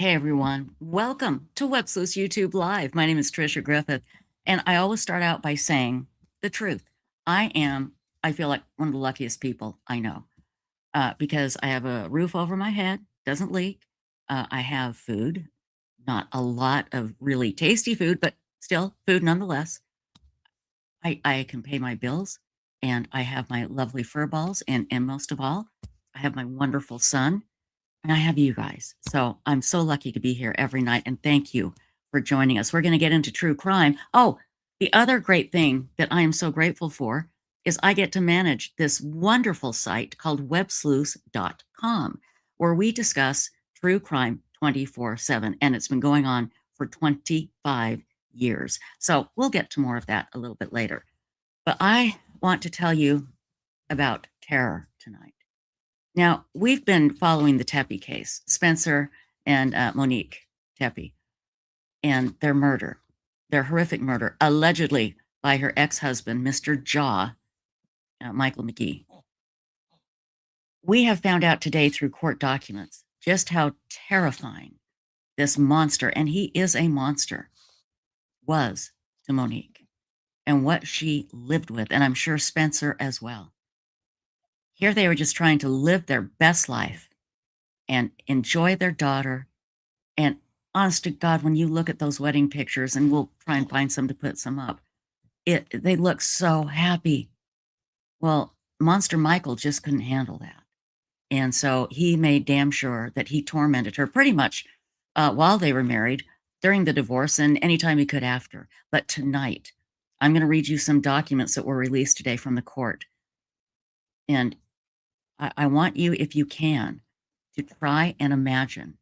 Hey everyone, welcome to Web Sleuths YouTube Live. My name is Trisha Griffith, and I always start out by saying the truth. I feel like one of the luckiest people I know because I have a roof over my head, doesn't leak. I have food, not a lot of really tasty food, but still food nonetheless. I can pay my bills, and I have my lovely fur balls, and most of all, I have my wonderful son and I have you guys. So I'm so lucky to be here every night. And thank you for joining us. We're going to get into true crime. Oh, the other great thing that I am so grateful for is I get to manage this wonderful site called websleuths.com, where we discuss true crime 24/7. And it's been going on for 25 years. So we'll get to more of that a little bit later. But I want to tell you about terror tonight. Now, we've been following the Tepe case, Spencer and Monique Tepe, and their murder, their horrific murder, allegedly by her ex-husband, Mr. Jaw, Michael McGee. We have found out today through court documents just how terrifying this monster, and he is a monster, was to Monique and what she lived with, and I'm sure Spencer as well. Here they were just trying to live their best life and enjoy their daughter. And honest to God, when you look at those wedding pictures, and we'll try and find some to put some up, they look so happy. Well, Monster Michael just couldn't handle that. And so he made damn sure that he tormented her pretty much while they were married, during the divorce, and anytime he could after. But tonight, I'm going to read you some documents that were released today from the court. And I want you, if you can, to try and imagine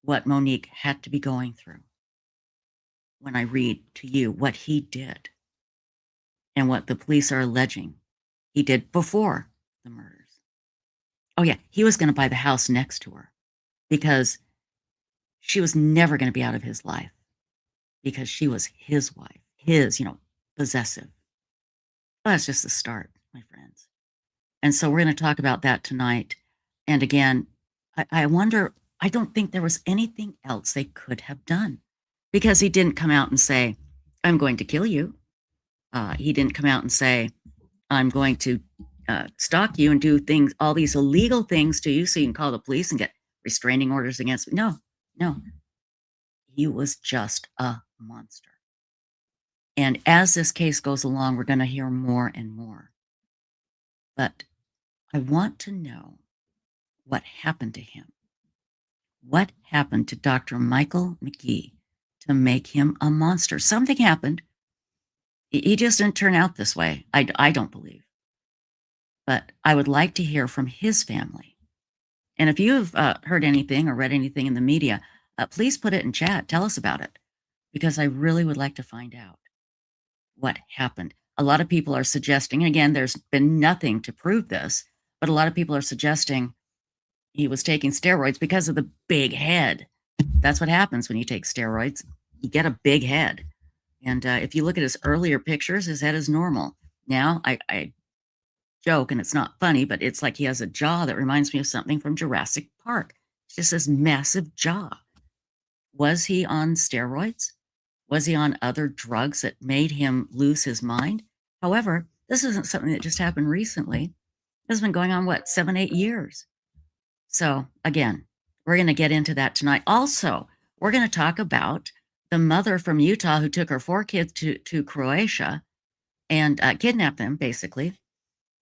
what Monique had to be going through when I read to you what he did and what the police are alleging he did before the murders. Oh, yeah, he was going to buy the house next to her because she was never going to be out of his life because she was his wife, his, possessive. Well, that's just the start, my friends. And so we're going to talk about that tonight. And again, I wonder, I don't think there was anything else they could have done because he didn't come out and say, I'm going to kill you. He didn't come out and say, I'm going to stalk you and do things, all these illegal things to you so you can call the police and get restraining orders against me. No. He was just a monster. And as this case goes along, we're going to hear more and more. But I want to know what happened to him. What happened to Dr. Michael McGee to make him a monster? Something happened. He just didn't turn out this way, I don't believe. But I would like to hear from his family. And if you've heard anything or read anything in the media, please put it in chat. Tell us about it, because I really would like to find out what happened. A lot of people are suggesting, and again, there's been nothing to prove this, but a lot of people are suggesting he was taking steroids because of the big head. That's what happens when you take steroids. You get a big head. And if you look at his earlier pictures, his head is normal. Now, I joke, and it's not funny, but it's like he has a jaw that reminds me of something from Jurassic Park. It's just this massive jaw. Was he on steroids? Was he on other drugs that made him lose his mind? However, this isn't something that just happened recently. This has been going on, 7, 8 years? So again, we're going to get into that tonight. Also, we're going to talk about the mother from Utah who took her 4 kids to Croatia and kidnapped them, basically.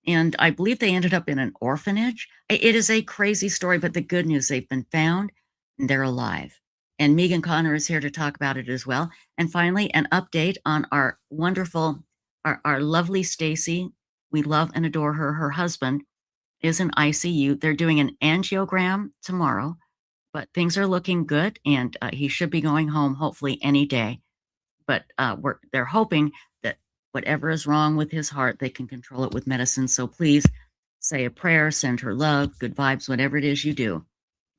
And I believe they ended up in an orphanage. It is a crazy story, but the good news, they've been found and they're alive. And Megan Connor is here to talk about it as well. And finally, an update on our wonderful, our lovely Stacy. We love and adore her. Her husband is in ICU. They're doing an angiogram tomorrow, but things are looking good, and he should be going home hopefully any day. But they're hoping that whatever is wrong with his heart, they can control it with medicine. So please say a prayer, send her love, good vibes, whatever it is you do.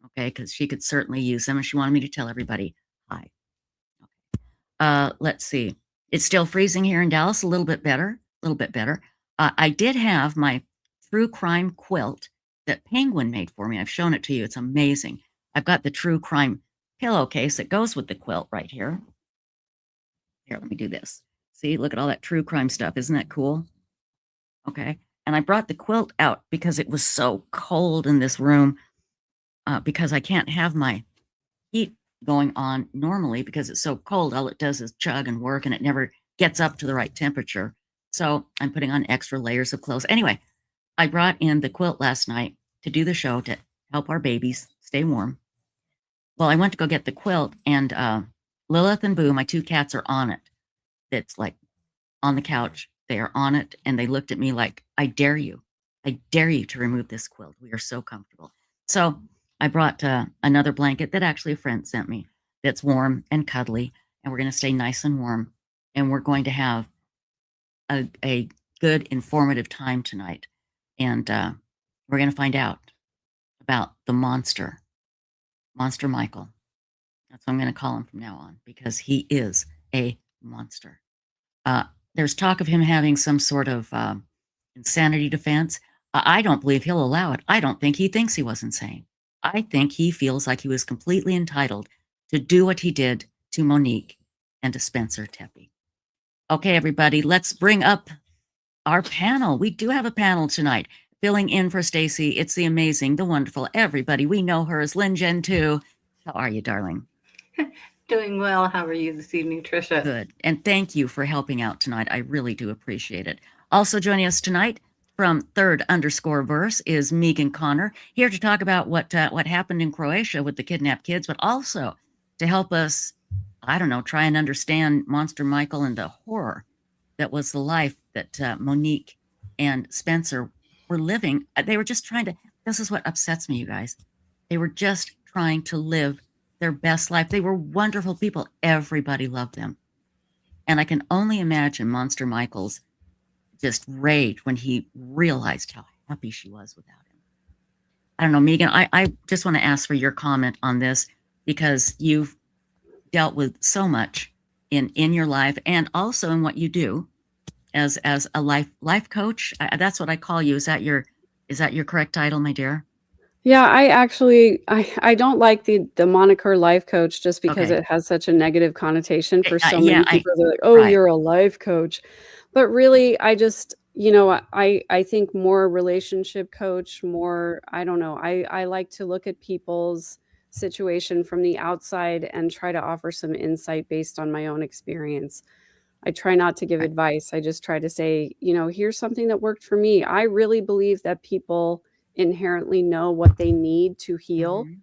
Okay, because she could certainly use them, and she wanted me to tell everybody hi. Okay. Let's see. It's still freezing here in Dallas, a little bit better. I did have my true crime quilt that Penguin made for me. I've shown it to you. It's amazing. I've got the true crime pillowcase that goes with the quilt right here. Here, let me do this. See, look at all that true crime stuff. Isn't that cool? Okay. And I brought the quilt out because it was so cold in this room, because I can't have my heat going on normally because it's so cold. All it does is chug and work, and it never gets up to the right temperature. So I'm putting on extra layers of clothes. Anyway, I brought in the quilt last night to do the show to help our babies stay warm. Well, I went to go get the quilt, and Lilith and Boo, my two cats, are on it. It's like on the couch. They are on it, and they looked at me like, I dare you. I dare you to remove this quilt. We are so comfortable. So I brought another blanket that actually a friend sent me that's warm and cuddly, and we're going to stay nice and warm. And we're going to have a good, informative time tonight. And we're going to find out about the Monster Michael. That's what I'm going to call him from now on, because he is a monster. There's talk of him having some sort of insanity defense. I don't believe he'll allow it. I don't think he thinks he was insane. I think he feels like he was completely entitled to do what he did to Monique and to Spencer Teppy. Okay, everybody, let's bring up our panel. We do have a panel tonight. Filling in for Stacy, it's the amazing, the wonderful, everybody. We know her as Lynn Gen 2. How are you, darling? Doing well. How are you this evening, Trisha? Good. And thank you for helping out tonight. I really do appreciate it. Also joining us tonight from third_verse is Megan Connor, here to talk about what happened in Croatia with the kidnapped kids, but also to help us, I don't know, try and understand Monster Michael and the horror that was the life that Monique and Spencer were living. They were just trying to, this is what upsets me, you guys. They were just trying to live their best life. They were wonderful people. Everybody loved them. And I can only imagine Monster Michael's just rage when he realized how happy she was without him. I don't know, Megan, I just want to ask for your comment on this, because you've dealt with so much in your life and also in what you do as a life coach. That's what I call you. Is that your correct title, my dear? Yeah, I actually I don't like the moniker life coach just because Okay. it has such a negative connotation for so Yeah, many people. They're like, "Oh, right. you're a life coach." But really, I just, I think more relationship coach, more, I don't know. I like to look at people's situation from the outside and try to offer some insight based on my own experience. I try not to give Right. advice. I just try to say, here's something that worked for me. I really believe that people inherently know what they need to heal. Mm-hmm.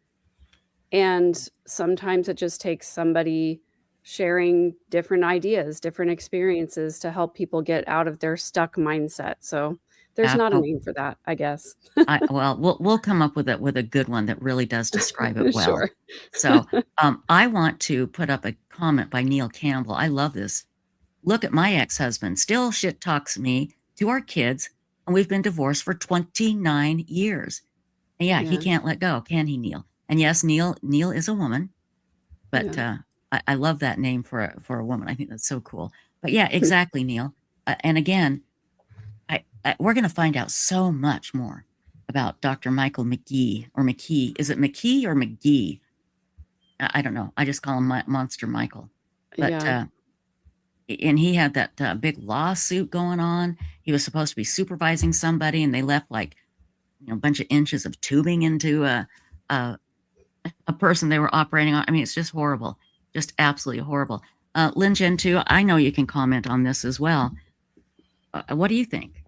And sometimes it just takes somebody sharing different ideas, different experiences to help people get out of their stuck mindset. So there's not a name for that, I guess. Well, we'll come up with a good one that really does describe it well. Sure. So I want to put up a comment by Neil Campbell. I love this. Look at my ex-husband. Still shit talks me to our kids, and we've been divorced for 29 years. And yeah, he Yeah. can't let go, can he, Neil? And yes, Neil is a woman, but Yeah. I love that name for a woman. I think that's so cool. But yeah, exactly, Neil. And again, we're going to find out so much more about Dr. Michael McGee or McKee. Is it McKee or McGee? I don't know. I just call him Monster Michael. But Yeah. and he had that big lawsuit going on. He was supposed to be supervising somebody, and they left like a bunch of inches of tubing into a person they were operating on. I mean, it's just horrible, just absolutely horrible. Lynn Gen 2, I know you can comment on this as well. What do you think?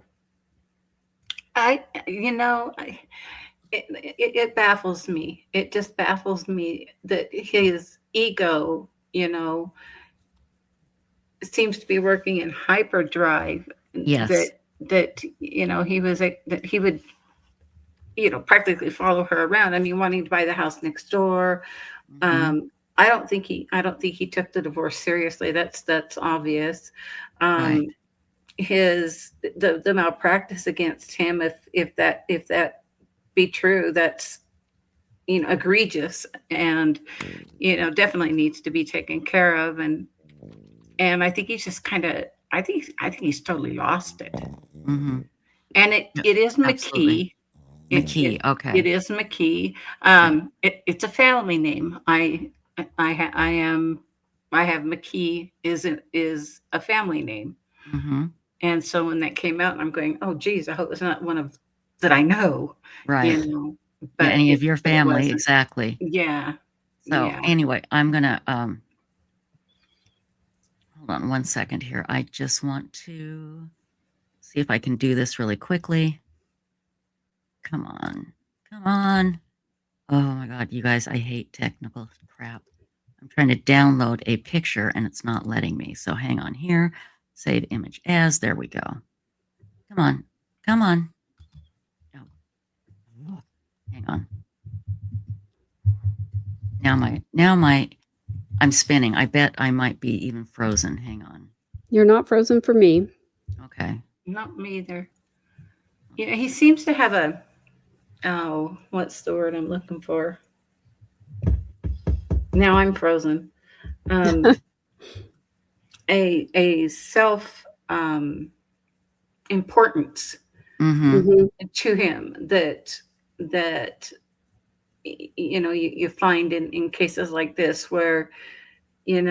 It baffles me. It just baffles me that his ego, seems to be working in hyperdrive. Yes. That he would practically follow her around. I mean, wanting to buy the house next door. Mm-hmm. I don't think he took the divorce seriously. That's obvious. Right. The malpractice against him, if that be true, that's egregious, and definitely needs to be taken care of. And I think he's just kind of, I think he's totally lost it. Mm-hmm. And it is Absolutely. McKee. McKee, okay. It is McKee. It's a family name. I I have McKee is a family name. Mm-hmm. And so when that came out, I'm going, oh, geez, I hope it's not one of that I know, Right. but Any of your but it family, wasn't. exactly. Yeah. So Yeah. anyway, I'm gonna hold on one second here. I just want to see if I can do this really quickly. Come on. Come on. Oh my God, you guys, I hate technical crap. I'm trying to download a picture and it's not letting me. So hang on here. Save image as. There we go. Come on. Come on. Oh, hang on. I'm spinning. I bet I might be even frozen. Hang on. You're not frozen for me. Okay. Not me either. Yeah, he seems to have what's the word I'm looking for? Now I'm frozen. A self importance to him that you find in cases like this where you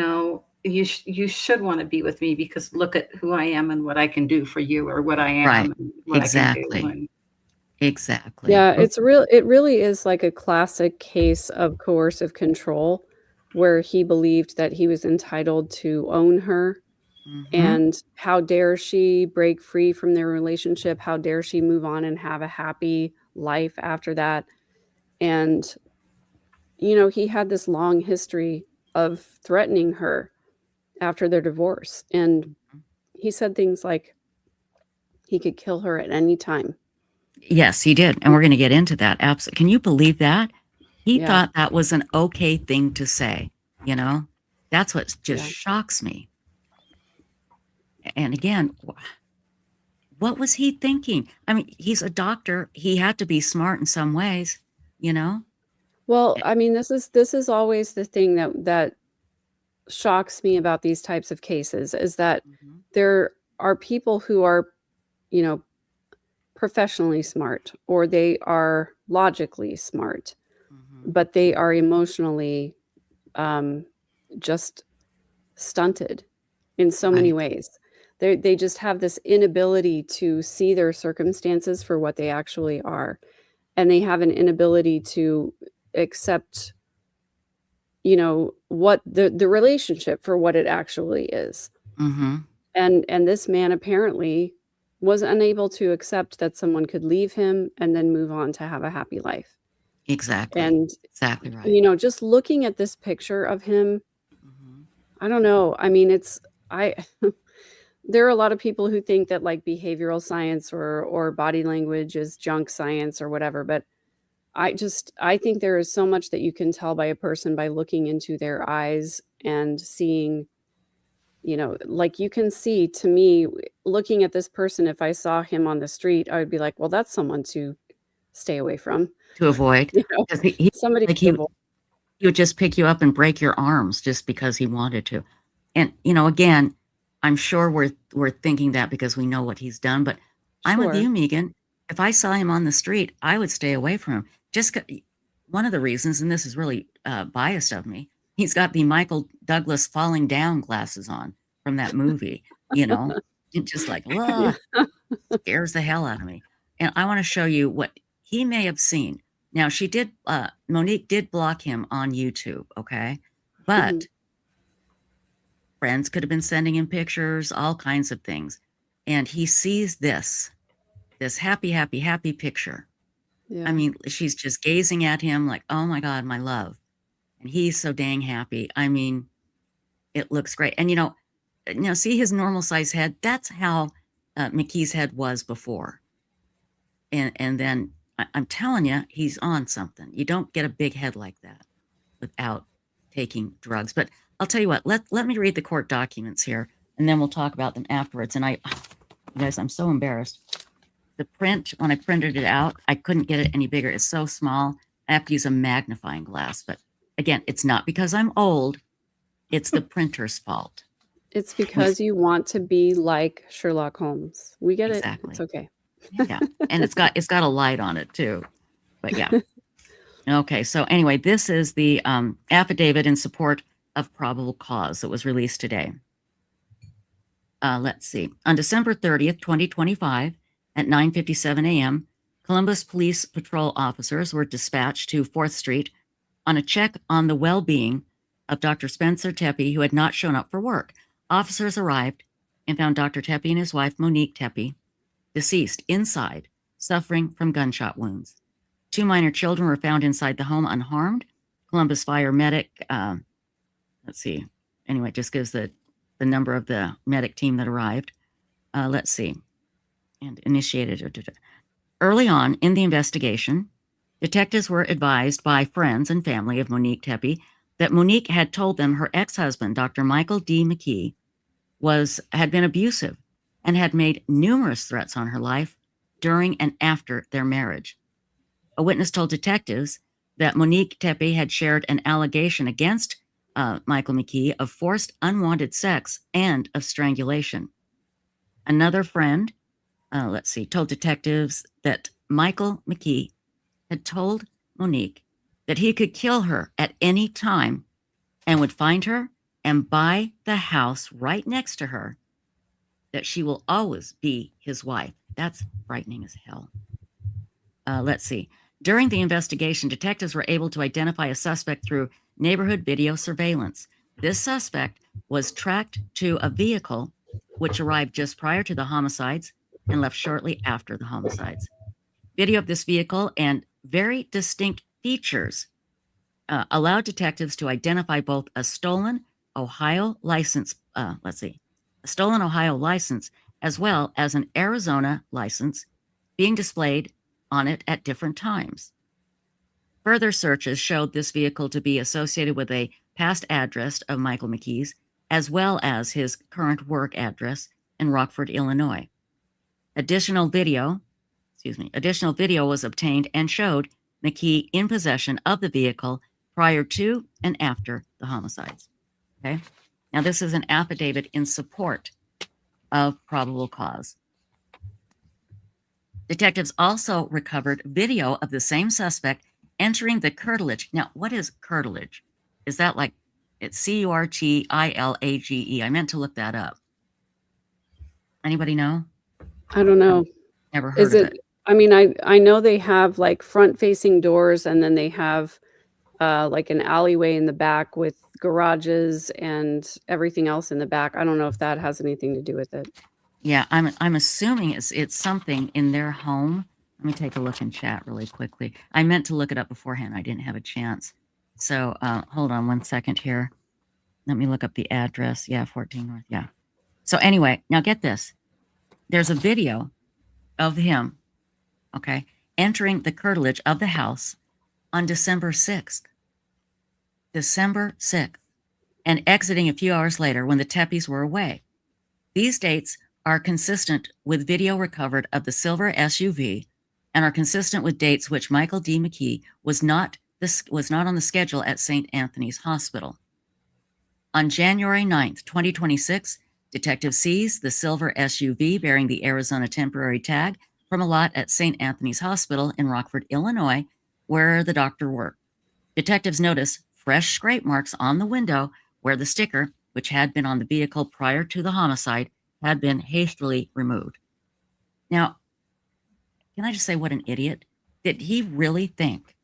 should want to be with me because look at who I am and what I can do for you, or what I am right. and what exactly. I can do. Exactly. Yeah, it really is like a classic case of coercive control where he believed that he was entitled to own her. And how dare she break free from their relationship? How dare she move on and have a happy life after that? And, he had this long history of threatening her after their divorce. And he said things like he could kill her at any time. Yes, he did. And we're going to get into that. Absolutely. Can you believe that? He Yeah. thought that was an okay thing to say, That's what just shocks me. And again, what was he thinking? I mean, he's a doctor. He had to be smart in some ways, Well, I mean, this is always the thing that shocks me about these types of cases is that there are people who are, professionally smart, or they are logically smart, but they are emotionally just stunted in so many ways. They just have this inability to see their circumstances for what they actually are. And they have an inability to accept, what the relationship for what it actually is. And this man apparently was unable to accept that someone could leave him and then move on to have a happy life. Exactly. And, exactly right. Just looking at this picture of him, I don't know. I mean, there are a lot of people who think that like behavioral science or body language is junk science or whatever, but I think there is so much that you can tell by a person by looking into their eyes and seeing, like you can see, to me, looking at this person, if I saw him on the street, I would be like, well, that's someone to stay away from. To avoid. Somebody like to avoid. he would just pick you up and break your arms just because he wanted to. And, again, I'm sure we're thinking that because we know what he's done, but I'm with you, Megan. If I saw him on the street, I would stay away from him. Just one of the reasons, and this is really biased of me, he's got the Michael Douglas falling down glasses on from that movie, just like, whoa, scares the hell out of me. And I want to show you what he may have seen. Now, Monique did block him on YouTube, okay? But friends could have been sending him pictures, all kinds of things. And he sees this happy, happy, happy picture. Yeah. I mean, she's just gazing at him like, oh my God, my love. And he's so dang happy. I mean, it looks great. And, see his normal size head? That's how McKee's head was before. And then I'm telling you, he's on something. You don't get a big head like that without taking drugs. But I'll tell you what, let me read the court documents here, and then we'll talk about them afterwards. And you guys, I'm so embarrassed. The print, when I printed it out, I couldn't get it any bigger. It's so small. I have to use a magnifying glass. But again, it's not because I'm old. It's the printer's fault. It's because you want to be like Sherlock Holmes. We get it. It's okay. Yeah. And it's got a light on it too. But yeah. Okay, so anyway, this is the affidavit in support of probable cause that was released today. Let's see. On December 30th, 2025, at 9:57 a.m., Columbus Police Patrol officers were dispatched to 4th Street on a check on the well-being of Dr. Spencer Tepe, who had not shown up for work. Officers arrived and found Dr. Tepe and his wife, Monique Tepe, deceased inside, suffering from gunshot wounds. 2 minor children were found inside the home unharmed. Columbus Fire Medic, let's see. Anyway, it just gives the number of the medic team that arrived. Let's see. And initiated. Early on in the investigation, detectives were advised by friends and family of Monique Tepe that Monique had told them her ex-husband, Dr. Michael D. McKee, had been abusive and had made numerous threats on her life during and after their marriage. A witness told detectives that Monique Tepe had shared an allegation against Michael McKee of forced unwanted sex and of strangulation. Another friend, told detectives that Michael McKee had told Monique that he could kill her at any time and would find her and buy the house right next to her, that she will always be his wife. That's frightening as hell. During the investigation, detectives were able to identify a suspect through neighborhood video surveillance. This suspect was tracked to a vehicle which arrived just prior to the homicides and left shortly after the homicides. Video of this vehicle and very distinct features allowed detectives to identify both a stolen Ohio license, as well as an Arizona license being displayed on it at different times. Further searches showed this vehicle to be associated with a past address of Michael McKee's, as well as his current work address in Rockford, Illinois. Additional video was obtained and showed McKee in possession of the vehicle prior to and after the homicides. Okay. Now, this is an affidavit in support of probable cause. Detectives also recovered video of the same suspect entering the curtilage. Now, what is curtilage? Is that like, it's Curtilage? I meant to look that up. Anybody know? I don't know. Never heard of it. I mean, I know they have like front-facing doors, and then they have like an alleyway in the back with garages and everything else in the back. I don't know if that has anything to do with it. Yeah, I'm assuming it's something in their home. Let me take a look in chat really quickly. I meant to look it up beforehand. I didn't have a chance. So hold on one second here. Let me look up the address. Yeah, 14 North. Yeah. So anyway, now get this. There's a video of him, okay, entering the curtilage of the house on December 6th. December 6th. And exiting a few hours later when the Tepes were away. These dates are consistent with video recovered of the silver SUV and are consistent with dates which Michael D. McKee was not on the schedule at St. Anthony's Hospital. On January 9th, 2026, detectives seized the silver SUV bearing the Arizona temporary tag from a lot at St. Anthony's Hospital in Rockford, Illinois, where the doctor worked. Detectives noticed fresh scrape marks on the window where the sticker, which had been on the vehicle prior to the homicide, had been hastily removed. Now, can I just say what an idiot? Did he really think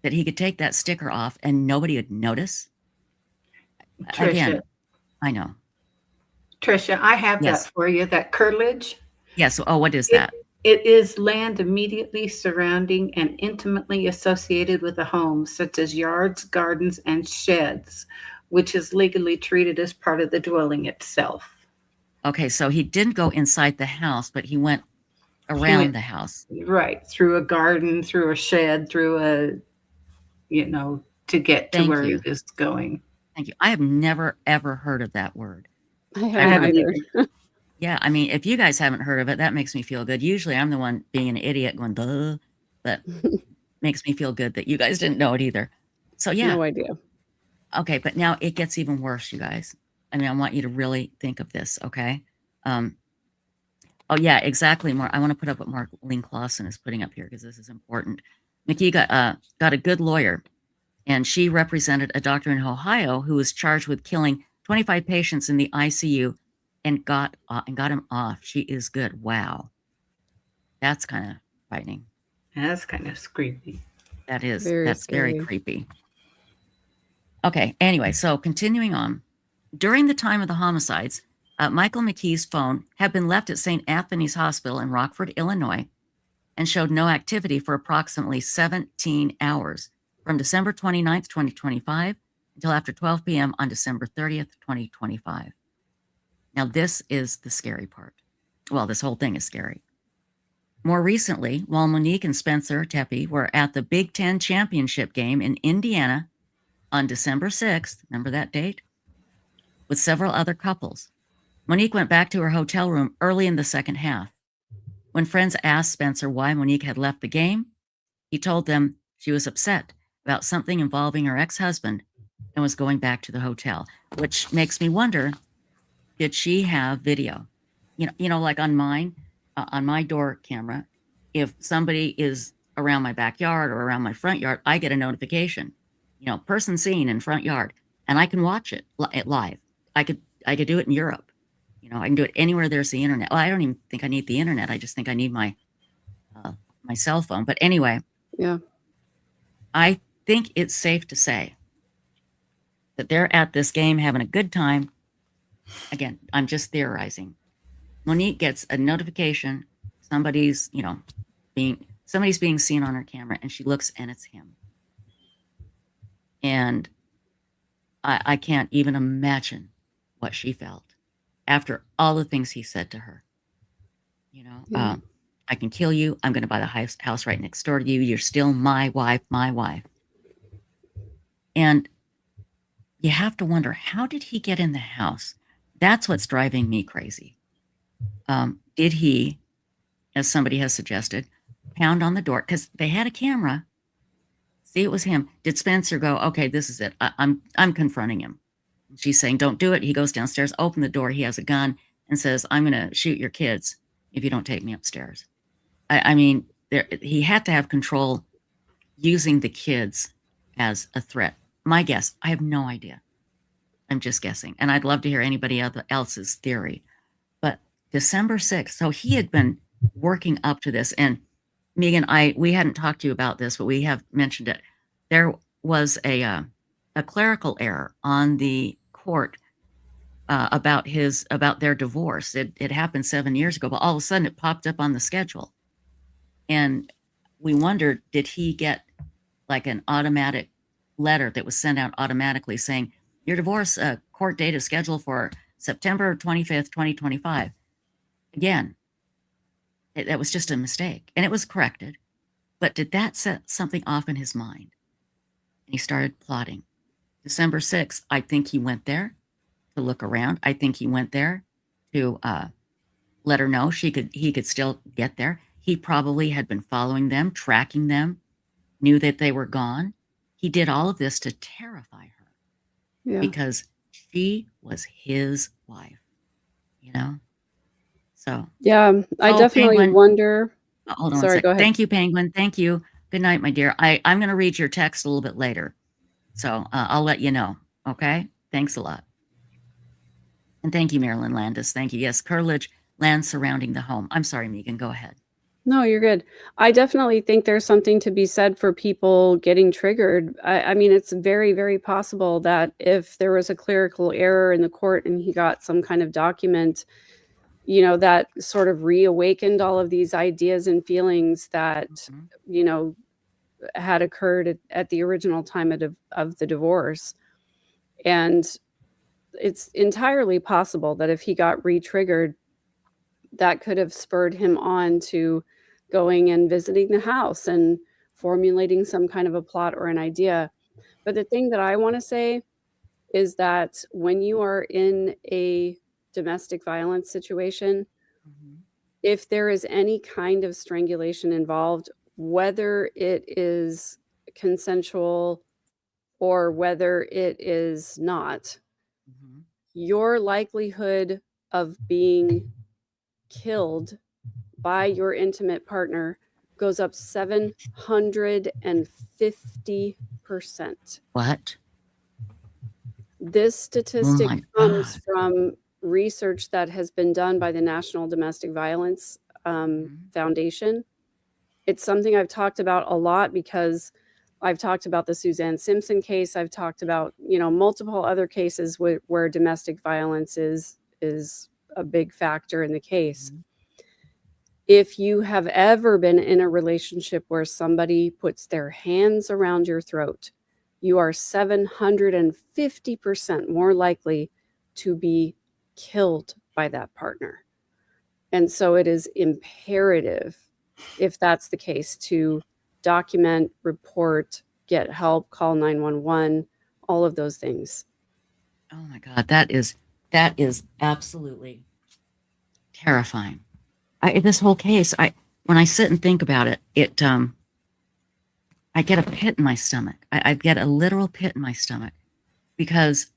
that he could take that sticker off and nobody would notice? Tricia, Again, I know. Tricia, I have Yes. that for you, that curtilage. Yes. Oh, what is that? It is land immediately surrounding and intimately associated with a home, such as yards, gardens, and sheds, which is legally treated as part of the dwelling itself. Okay, so he didn't go inside the house, but he went around the house. Right, through a garden, through a shed, through to get to where he was going. Thank you. I have never, ever heard of that word. I haven't either. Yeah, I mean, if you guys haven't heard of it, that makes me feel good. Usually I'm the one being an idiot going, duh, but makes me feel good that you guys didn't know it either. So yeah. No idea. Okay, but now it gets even worse, you guys. I mean, I want you to really think of this, okay? Oh yeah, exactly. I want to put up what Mark Link Clausen is putting up here because this is important. McKee got a good lawyer, and she represented a doctor in Ohio who was charged with killing 25 patients in the ICU and got him off. She is good. Wow. That's kind of frightening. That's kind of creepy. That is. Very That's very scary. creepy. Okay. Anyway, so continuing on. During the time of the homicides, Michael McKee's phone had been left at St. Anthony's Hospital in Rockford, Illinois, and showed no activity for approximately 17 hours from December 29th, 2025 until after 12 p.m. on December 30th, 2025. Now, this is the scary part. Well, this whole thing is scary. More recently, while Monique and Spencer Tepe were at the Big Ten Championship game in Indiana on December 6th, remember that date, with several other couples, Monique went back to her hotel room early in the second half. When friends asked Spencer why Monique had left the game, he told them she was upset about something involving her ex-husband and was going back to the hotel, which makes me wonder, did she have video? Like on mine, on my door camera, if somebody is around my backyard or around my front yard, I get a notification, person seen in front yard, and I can watch it live. I could do it in Europe. I can do it anywhere there's the internet. Well, I don't even think I need the internet. I just think I need my cell phone. But anyway, Yeah. I think it's safe to say that they're at this game having a good time. Again, I'm just theorizing. Monique gets a notification. Somebody's being seen on her camera, and she looks, and it's him. And I can't even imagine what she felt after all the things he said to her. Yeah. I can kill you. I'm going to buy the house right next door to you. You're still my wife, my wife. And you have to wonder, how did he get in the house? That's what's driving me crazy. Did he, as somebody has suggested, pound on the door? Because they had a camera. See, it was him. Did Spencer go, okay, this is it. I'm confronting him. She's saying, don't do it. He goes downstairs, open the door. He has a gun and says, I'm going to shoot your kids if you don't take me upstairs. I mean, he had to have control using the kids as a threat. My guess, I have no idea. I'm just guessing. And I'd love to hear anybody else's theory. But December 6th, so he had been working up to this. And Megan, we hadn't talked to you about this, but we have mentioned it. There was a clerical error on the court about their divorce. It happened 7 years ago, but all of a sudden it popped up on the schedule. And we wondered, did he get like an automatic letter that was sent out automatically saying, your divorce court date is scheduled for September 25th, 2025. Again, that was just a mistake, and it was corrected. But did that set something off in his mind? And he started plotting. December 6th, I think he went there to look around. I think he went there to let her know he could still get there. He probably had been following them, tracking them, knew that they were gone. He did all of this to terrify her because she was his wife, So. Yeah, I definitely Penguin. wonder. Hold on Sorry, a sec. go ahead. Thank you, Penguin. Thank you. Good night, my dear. I'm going to read your text a little bit later. So I'll let you know. Okay? Thanks a lot. And thank you, Marilyn Landis. Thank you. Yes, curtilage, land surrounding the home. I'm sorry, Megan. Go ahead. No, you're good. I definitely think there's something to be said for people getting triggered. I mean, it's very, very possible that if there was a clerical error in the court and he got some kind of document, that sort of reawakened all of these ideas and feelings that, had occurred at the original time of the divorce. And it's entirely possible that if he got re-triggered, that could have spurred him on to going and visiting the house and formulating some kind of a plot or an idea. But the thing that I want to say is that when you are in a domestic violence situation, if there is any kind of strangulation involved, whether it is consensual or whether it is not, your likelihood of being killed by your intimate partner goes up 750%. What? This Oh statistic my comes God. from research that has been done by the National Domestic Violence Mhm. Foundation. It's something I've talked about a lot because I've talked about the Suzanne Simpson case. I've talked about, multiple other cases where domestic violence is a big factor in the case. Mhm. If you have ever been in a relationship where somebody puts their hands around your throat, you are 750% more likely to be killed by that partner. And so it is imperative, if that's the case, to document, report, get help, call 911, all of those things. Oh my God, that is absolutely terrifying. This whole case, when I sit and think about it, I get a pit in my stomach. I get a literal pit in my stomach because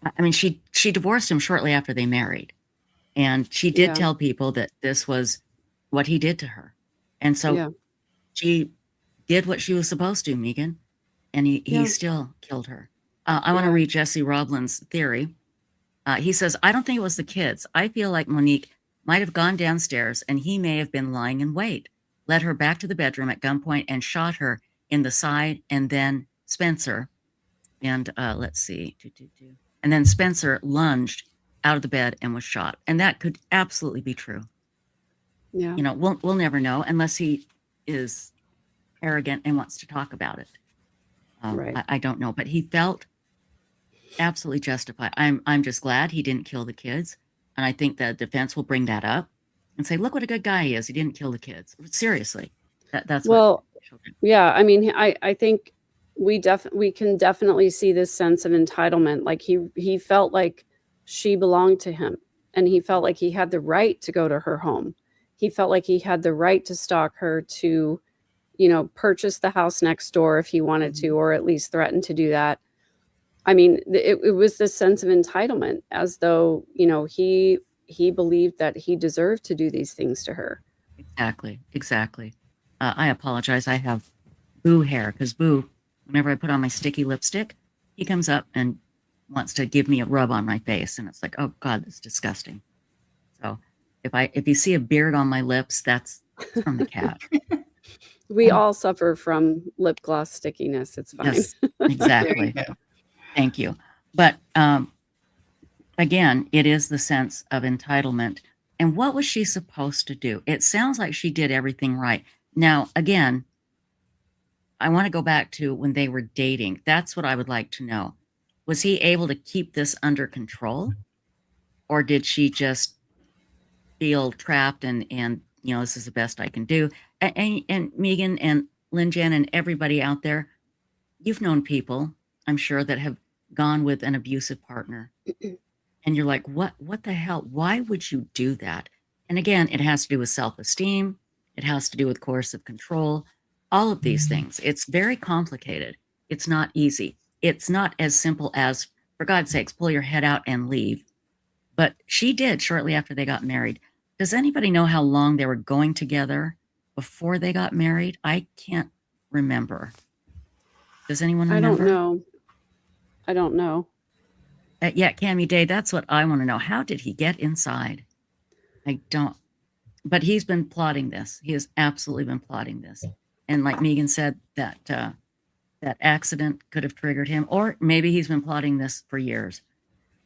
I mean she divorced him shortly after they married, and she did Yeah, tell people that this was what he did to her, and so yeah, she did what she was supposed to, Megan, and he yeah, still killed her. I want to yeah. read Jesse Roblin's theory. He says, I don't think it was the kids. I feel like Monique might have gone downstairs and he may have been lying in wait, led her back to the bedroom at gunpoint and shot her in the side. And then Spencer, and let's see, and then Spencer lunged out of the bed and was shot. And that could absolutely be true. Yeah, We'll never know unless he is arrogant and wants to talk about it. right. I don't know, but he felt absolutely justified. I'm just glad he didn't kill the kids, and I think the defense will bring that up and say, "Look what a good guy he is. He didn't kill the kids." Seriously, that's what Well, children. yeah, I mean, I think we can definitely see this sense of entitlement. Like he felt like she belonged to him, and he felt like he had the right to go to her home. He felt like he had the right to stalk her, to, purchase the house next door if he wanted to, Mhm. or at least threaten to do that. I mean, it was this sense of entitlement, as though, he believed that he deserved to do these things to her. Exactly, exactly. I apologize. I have Boo hair because Boo, whenever I put on my sticky lipstick, he comes up and wants to give me a rub on my face, and it's like, oh God, that's disgusting. So if you see a beard on my lips, it's from the cat. We all suffer from lip gloss stickiness. It's fine. Yes, There you exactly. go. Thank you. But again, it is the sense of entitlement. And what was she supposed to do? It sounds like she did everything right. Now, again, I want to go back to when they were dating. That's what I would like to know. Was he able to keep this under control? Or did she just feel trapped and this is the best I can do? And Megan and Lynn Jen and everybody out there, you've known people, I'm sure, that have gone with an abusive partner. And you're like, what the hell? Why would you do that? And again, it has to do with self-esteem. It has to do with coercive control, all of these things. It's very complicated. It's not easy. It's not as simple as, for God's sakes, pull your head out and leave. But she did shortly after they got married. Does anybody know how long they were going together before they got married? I can't remember. Does anyone I don't remember? know. I don't know. Yeah, Cammy Day, that's what I want to know. How did he get inside? I don't, but he's been plotting this. He has absolutely been plotting this. And like Megan said, that accident could have triggered him, or maybe he's been plotting this for years.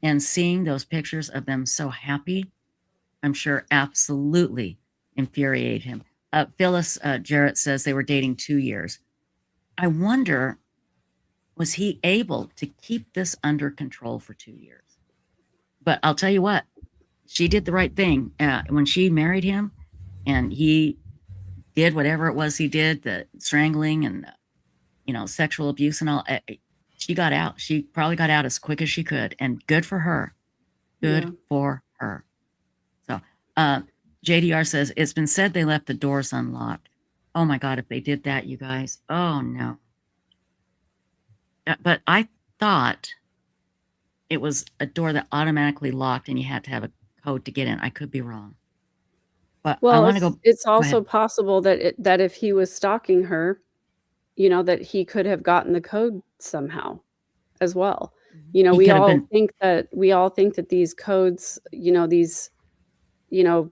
And seeing those pictures of them so happy, I'm sure absolutely infuriate him. Phyllis Jarrett says they were dating 2 years. I wonder, was he able to keep this under control for 2 years? But I'll tell you what, she did the right thing when she married him, and he did whatever it was he did, the strangling and sexual abuse and all. She got out. She probably got out as quick as she could, and good for her. Yeah. Good for her. So JDR says it's been said they left the doors unlocked. Oh my God, if they did that, you guys. Oh no. But I thought it was a door that automatically locked and you had to have a code to get in. I could be wrong. But I Well, want to go. it's Go also ahead. possible that if he was stalking her, that he could have gotten the code somehow as well. He We could have all been. think that these codes, these, you know,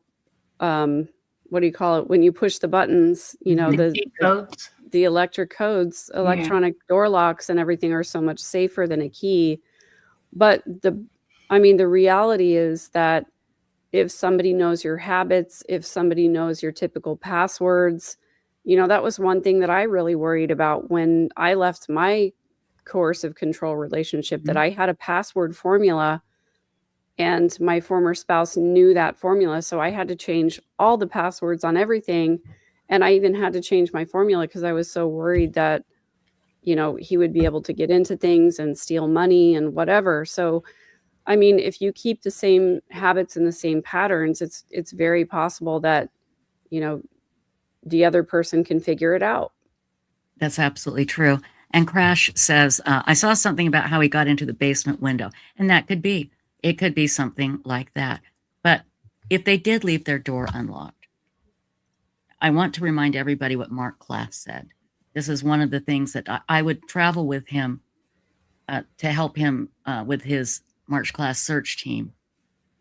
what do you call it? When you push the buttons, Mhm. The key codes. the electric codes, Yeah. electronic door locks and everything are so much safer than a key. But the reality is that if somebody knows your habits, if somebody knows your typical passwords, that was one thing that I really worried about when I left my coercive control relationship, that Mhm. I had a password formula and my former spouse knew that formula. So I had to change all the passwords on everything. And I even had to change my formula because I was so worried that, he would be able to get into things and steal money and whatever. So I mean, if you keep the same habits and the same patterns, it's very possible that, you know, the other person can figure it out. That's absolutely true. And Crash says, I saw something about how he got into the basement window. And that could be, it could be something like that. But if they did leave their door unlocked, I want to remind everybody what Mark Class said. This is one of the things that I would travel with him to help him with his March Class search team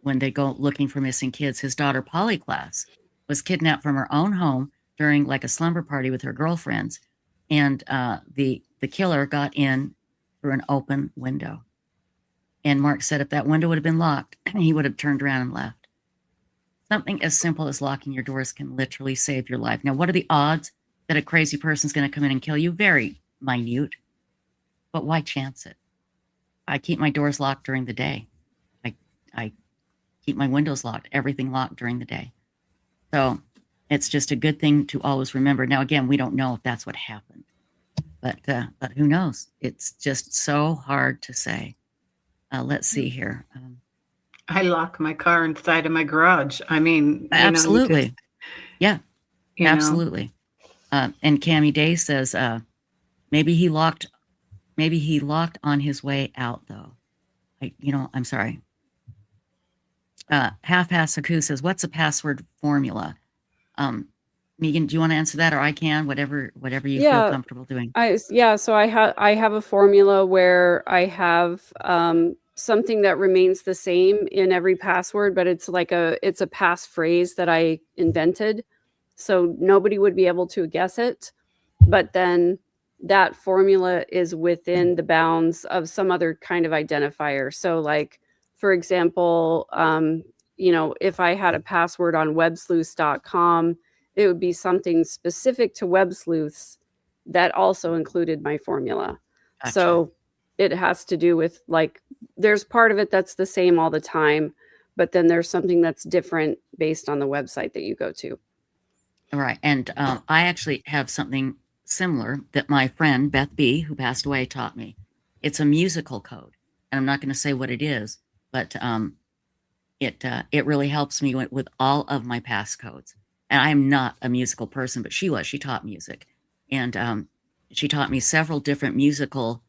when they go looking for missing kids. His daughter, Polly Class, was kidnapped from her own home during like a slumber party with her girlfriends. And the killer got in through an open window. And Mark said if that window would have been locked, he would have turned around and left. Something as simple as locking your doors can literally save your life. Now, what are the odds that a crazy person's going to come in and kill you? Very minute. But why chance it? I keep my doors locked during the day. I keep my windows locked, everything locked during the day. So it's just a good thing to always remember. Now, again, we don't know if that's what happened, but who knows? It's just so hard to say. Let's see here. I lock my car inside of my garage. I mean, Absolutely. Yeah, you know, absolutely. And Cammie Day says maybe he locked on his way out though. I'm sorry. Half-Ass Haku says, what's a password formula? Megan, do you want to answer that, or I can, whatever you feel Yeah, comfortable doing? so I have a formula where I have something that remains the same in every password, but it's a passphrase that I invented, so nobody would be able to guess it. But then that formula is within the bounds of some other kind of identifier. So, like, for example, if I had a password on websleuths.com, it would be something specific to web sleuths that also included my formula. Gotcha. So it has to do with, like, there's part of it that's the same all the time, but then there's something that's different based on the website that you go to. All right. And I actually have something similar that my friend Beth B, who passed away, taught me. It's a musical code, and I'm not going to say what it is, but it really helps me with all of my passcodes. And I am not a musical person, but she was. She taught music, and she taught me several different musical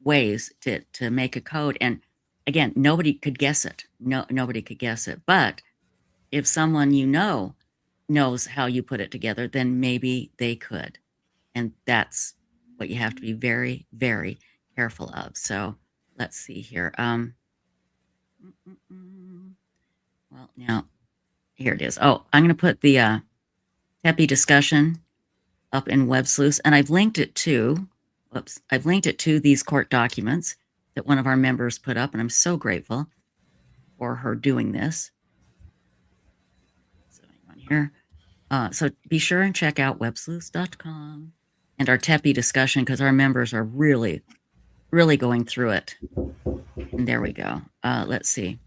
ways to make a code. And again, nobody could guess it. Nobody could guess it. But if someone knows how you put it together, then maybe they could. And that's what you have to be very, very careful of. So let's see here. Well, now here it is. Oh, I'm going to put the TEPI discussion up in Web Sleuths, and I've linked it to these court documents that one of our members put up, and I'm so grateful for her doing this. So hang on here. So be sure and check out websleuths.com and our TEPI discussion, because our members are really, really going through it. And there we go. Let's see.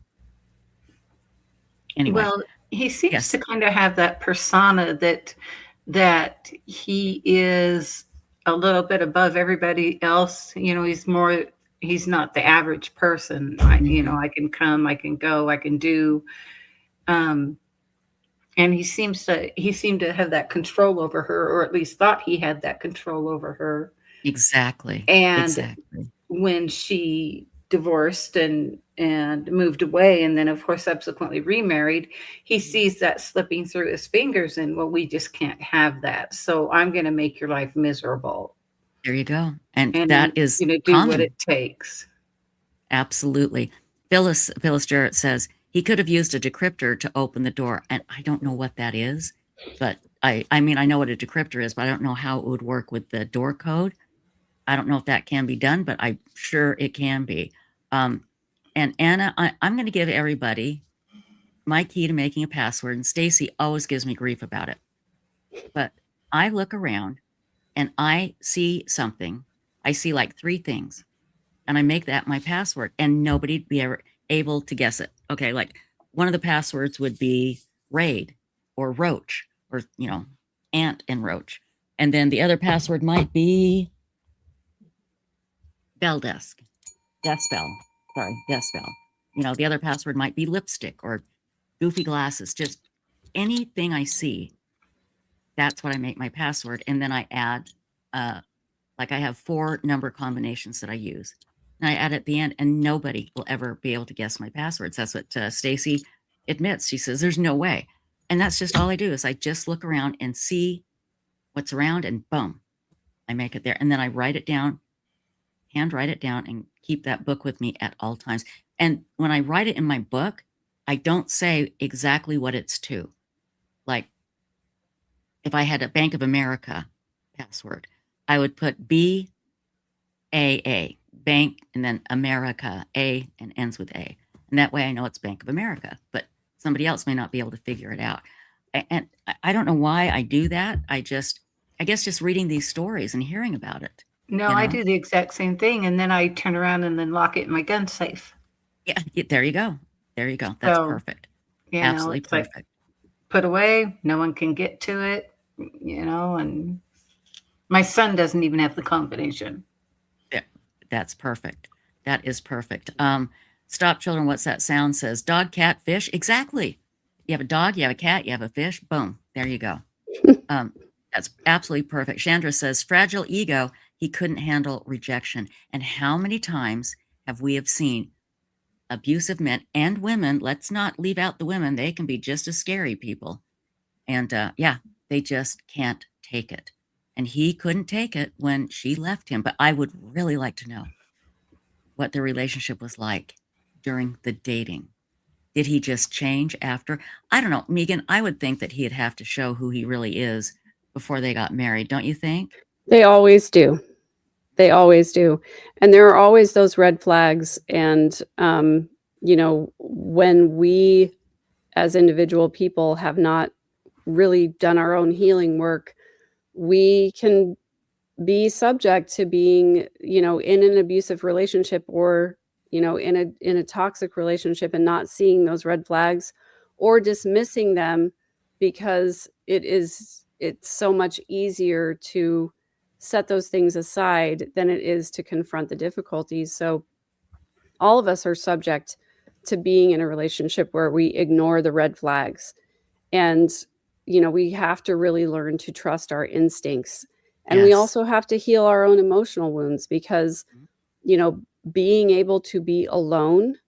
Anyway. Well, he seems Yes. to kind of have that persona that he is a little bit above everybody else. He's not the average person. I can come, I can go, I can do. And he seemed to have that control over her, or at least thought he had that control over her. Exactly. And exactly. when she divorced and moved away, and then of course subsequently remarried, he sees that slipping through his fingers, and well, we just can't have that. So I'm going to make your life miserable, There you go. And and that I'm is going to do what common. it takes. Absolutely. Phyllis Jarrett says he could have used a decryptor to open the door. And I don't know what that is, but I mean, I know what a decryptor is, but I don't know how it would work with the door code. I don't know if that can be done, but I'm sure it can be. And Anna, I'm going to give everybody my key to making a password. And Stacy always gives me grief about it. But I look around and I see something. I see like 3 things, and I make that my password, and nobody'd be ever able to guess it. Okay, like one of the passwords would be raid or roach, or ant and roach. And then the other password might be bell desk, death spell. Sorry, death spell. The other password might be lipstick or goofy glasses. Just anything I see, that's what I make my password. And then I add, like I have 4 number combinations that I use. And I add at the end, and nobody will ever be able to guess my passwords. That's what Stacy admits. She says, there's no way. And that's just all I do is I just look around and see what's around, and boom, I make it there. And then I write it down, handwrite it down, and keep that book with me at all times. And when I write it in my book, I don't say exactly what it's to. Like if I had a Bank of America password, I would put BAA, Bank, and then America, A, and ends with A. And that way I know it's Bank of America, but somebody else may not be able to figure it out. And I don't know why I do that. I guess just reading these stories and hearing about it. No, I do the exact same thing, and then I turn around and then lock it in my gun safe. Yeah, there you go. There you go. That's So, perfect. you know, Absolutely it's like perfect. put away, no one can get to it, and my son doesn't even have the combination. Yeah, that's perfect. That is perfect. Stop Children, What's That Sound says dog, cat, fish. Exactly. You have a dog, you have a cat, you have a fish. Boom. There you go. That's absolutely perfect. Chandra says fragile ego. He couldn't handle rejection. And how many times have we seen abusive men and women? Let's not leave out the women. They can be just as scary people. And yeah, they just can't take it. And he couldn't take it when she left him. But I would really like to know what their relationship was like during the dating. Did he just change after? I don't know, Megan, I would think that he'd have to show who he really is before they got married. Don't you think? They always do. They always do. And there are always those red flags. And, when we as individual people have not really done our own healing work, we can be subject to being, in an abusive relationship or, in a toxic relationship and not seeing those red flags or dismissing them because it's so much easier to set those things aside than it is to confront the difficulties. So all of us are subject to being in a relationship where we ignore the red flags. And, we have to really learn to trust our instincts. And we Yes. also have to heal our own emotional wounds because, being able to be alone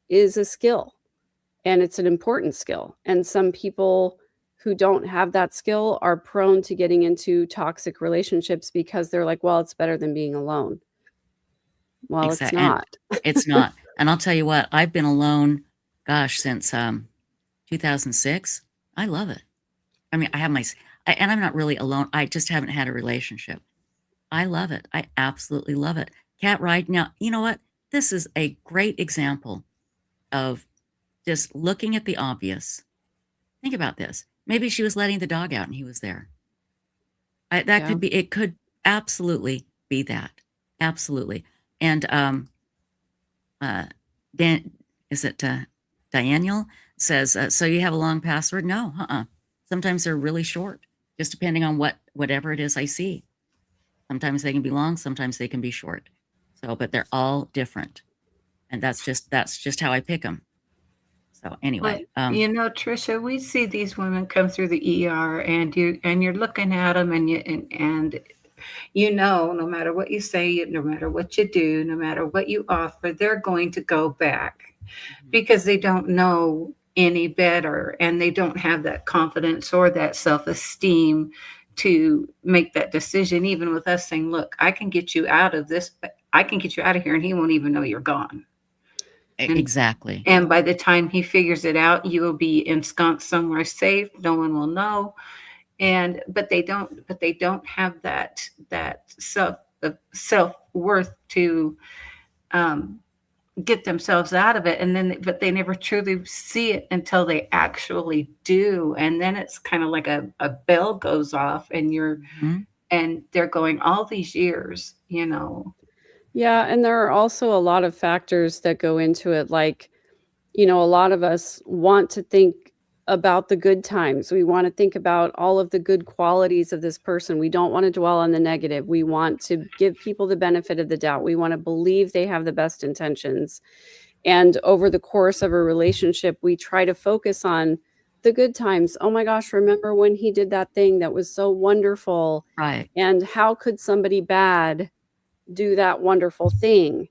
is a skill, and it's an important skill. And some people who don't have that skill are prone to getting into toxic relationships because they're like, well, it's better than being alone. Well, it's Exactly. And not. it's not. And I'll tell you what, I've been alone, gosh, since 2006. I love it. I mean, I have and I'm not really alone. I just haven't had a relationship. I love it. I absolutely love it. Cat ride. Now, you know what? This is a great example of just looking at the obvious. Think about this. Maybe she was letting the dog out and he was there. Yeah. It could absolutely be that. Absolutely. And Dan, is it Daniel says, so you have a long password? No, sometimes they're really short, just depending on whatever it is I see. Sometimes they can be long, sometimes they can be short. So, but they're all different. And that's just how I pick them. So anyway, Tricia, we see these women come through the ER, and you're looking at them, and No matter what you say, no matter what you do, no matter what you offer, they're going to go back because they don't know any better and they don't have that confidence or that self-esteem to make that decision. Even with us saying, look, I can get you out of this, but I can get you out of here and he won't even know you're gone. Exactly. And by the time he figures it out, you will be ensconced somewhere safe. No one will know. But they don't have that self-worth to get themselves out of it. But they never truly see it until they actually do. And then it's kind of like a bell goes off and and they're going all these years. Yeah, and there are also a lot of factors that go into it. Like, a lot of us want to think about the good times. We want to think about all of the good qualities of this person. We don't want to dwell on the negative. We want to give people the benefit of the doubt. We want to believe they have the best intentions. And over the course of a relationship, we try to focus on the good times. Oh my gosh, remember when he did that thing that was so wonderful? Right. And how could somebody bad do that wonderful thing?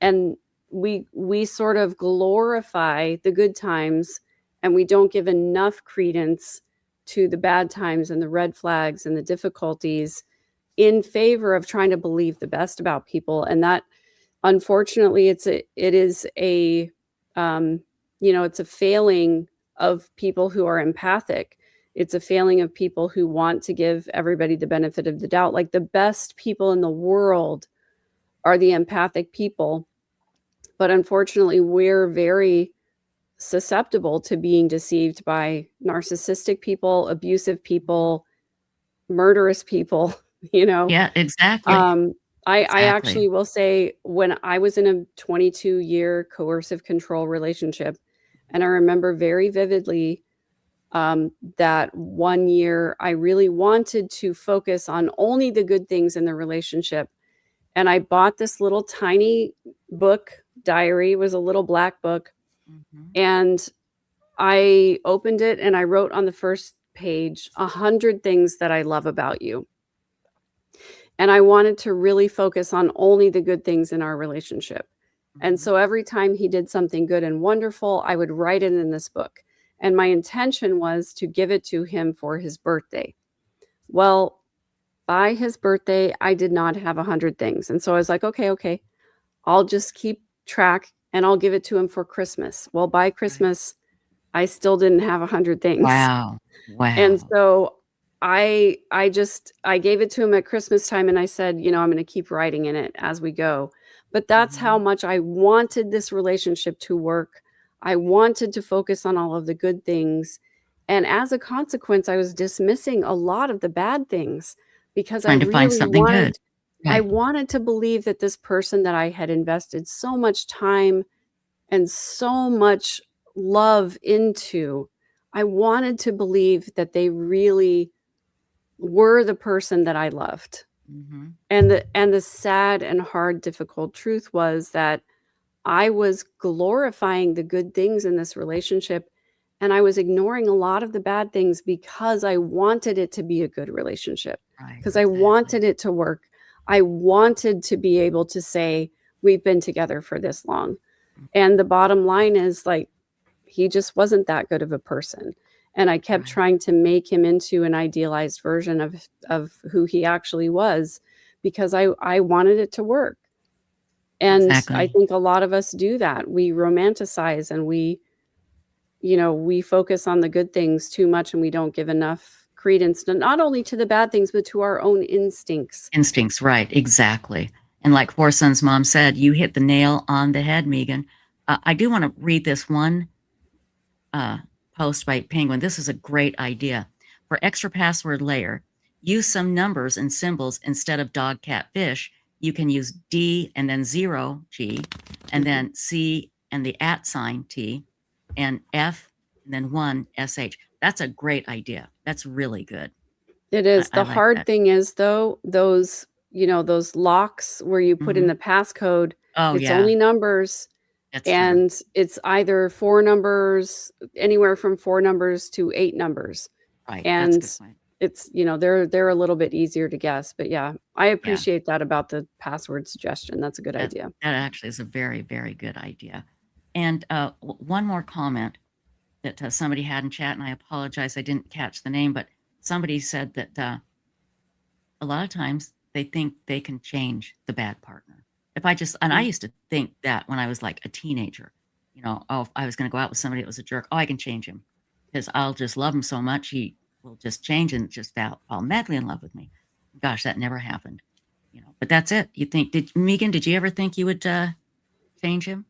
And we sort of glorify the good times and we don't give enough credence to the bad times and the red flags and the difficulties in favor of trying to believe the best about people. And that, unfortunately, it's a failing of people who are empathic. It's a failing of people who want to give everybody the benefit of the doubt. Like, the best people in the world are the empathic people. But unfortunately, we're very susceptible to being deceived by narcissistic people, abusive people, murderous people, Yeah, exactly. I actually will say, when I was in a 22-year coercive control relationship, and I remember very vividly that one year I really wanted to focus on only the good things in the relationship. And I bought this little tiny book diary. It was a little black book. And I opened it and I wrote on the first page 100 things that I love about you. And I wanted to really focus on only the good things in our relationship. And so every time he did something good and wonderful, I would write it in this book. And my intention was to give it to him for his birthday. Well, by his birthday, I did not have 100 things. And so I was like, okay, I'll just keep track and I'll give it to him for Christmas. Well, by Christmas, I still didn't have 100 things. Wow. And so I gave it to him at Christmas time and I said, I'm going to keep writing in it as we go. But that's how much I wanted this relationship to work. I wanted to focus on all of the good things. And as a consequence, I was dismissing a lot of the bad things because Trying to find something good. I wanted to believe that this person that I had invested so much time and so much love into, I wanted to believe that they really were the person that I loved. And the sad and hard, difficult truth was that I was glorifying the good things in this relationship, and I was ignoring a lot of the bad things because I wanted it to be a good relationship, because I wanted it to work. I wanted to be able to say, we've been together for this long. And the bottom line is, like, he just wasn't that good of a person. And I kept trying to make him into an idealized version of who he actually was because I wanted it to work. And I think a lot of us do that. We romanticize and we focus on the good things too much and we don't give enough credence to not only to the bad things, but to our own instincts. Instincts, right, exactly. And like Four Sons' mom said, you hit the nail on the head, Megan. I do want to read this one post by Penguin. This is a great idea. For extra password layer, use some numbers and symbols instead of dog, cat, fish. You can use D and then 0 G, and then C and the @ T, and F and then 1 SH. That's a great idea. That's really good. It is. The hard thing is, though, those locks where you put in the passcode, it's only numbers. And it's either 4 numbers, anywhere from 4 numbers to 8 numbers. Right. And it's, they're a little bit easier to guess. But yeah, I Yeah. appreciate that about the password suggestion. That's a good That idea. that actually is a very, very good idea. And one more comment that somebody had in chat, and I apologize, I didn't catch the name, but somebody said that a lot of times they think they can change the bad partner. If I just, and I Mm. used to think that when I was like a teenager, oh, if I was going to go out with somebody that was a jerk, oh, I can change him because I'll just love him so much. He will just change and just fall madly in love with me. Gosh, that never happened, but that's it. You think, Megan, did you ever think you would change him?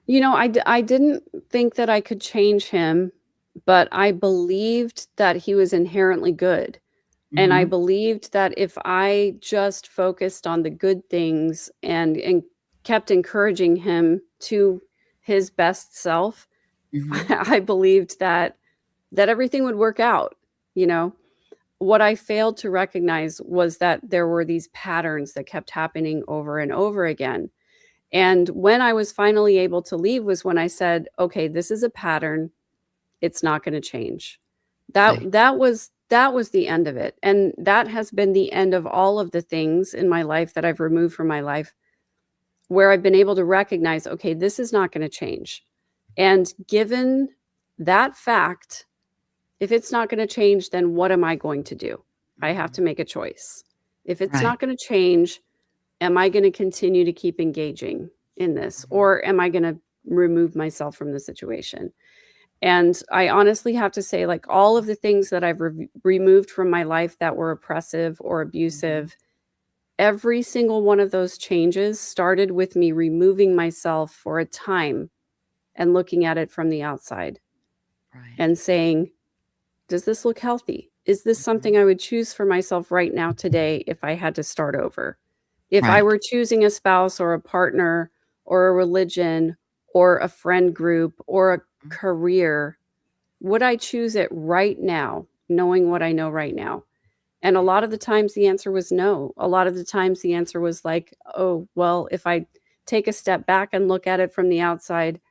I didn't think that I could change him, but I believed that he was inherently good. And I Mm-hmm. believed that if I just focused on the good things and kept encouraging him to his best self, Mm-hmm. I believed that everything would work out, you know? What I failed to recognize was that there were these patterns that kept happening over and over again. And when I was finally able to leave was when I said, "Okay, this is a pattern. It's not gonna change." Right. That was the end of it, and that has been the end of all of the things in my life that I've removed from my life, where I've been able to recognize, "Okay, this is not gonna change." And given that fact, if it's not gonna change, then what am I going to do? I have Mhm. to make a choice. If it's Right. not gonna change, am I gonna continue to keep engaging in this, Mhm. or am I gonna remove myself from the situation? And I honestly have to say, like, all of the things that I've removed from my life that were oppressive or Mhm. abusive, every single one of those changes started with me removing myself for a time and looking at it from the outside Right. and saying, "Does this look healthy? Is this Mhm. something I would choose for myself right now today if I had to start over? If I Right. were choosing a spouse or a partner or a religion or a friend group or a Mm. career, would I choose it right now, knowing what I know right now?" And a Right. lot of the times the answer was no. A lot of the times the answer was like, "Oh, well, if I take a step back and look at it from the outside,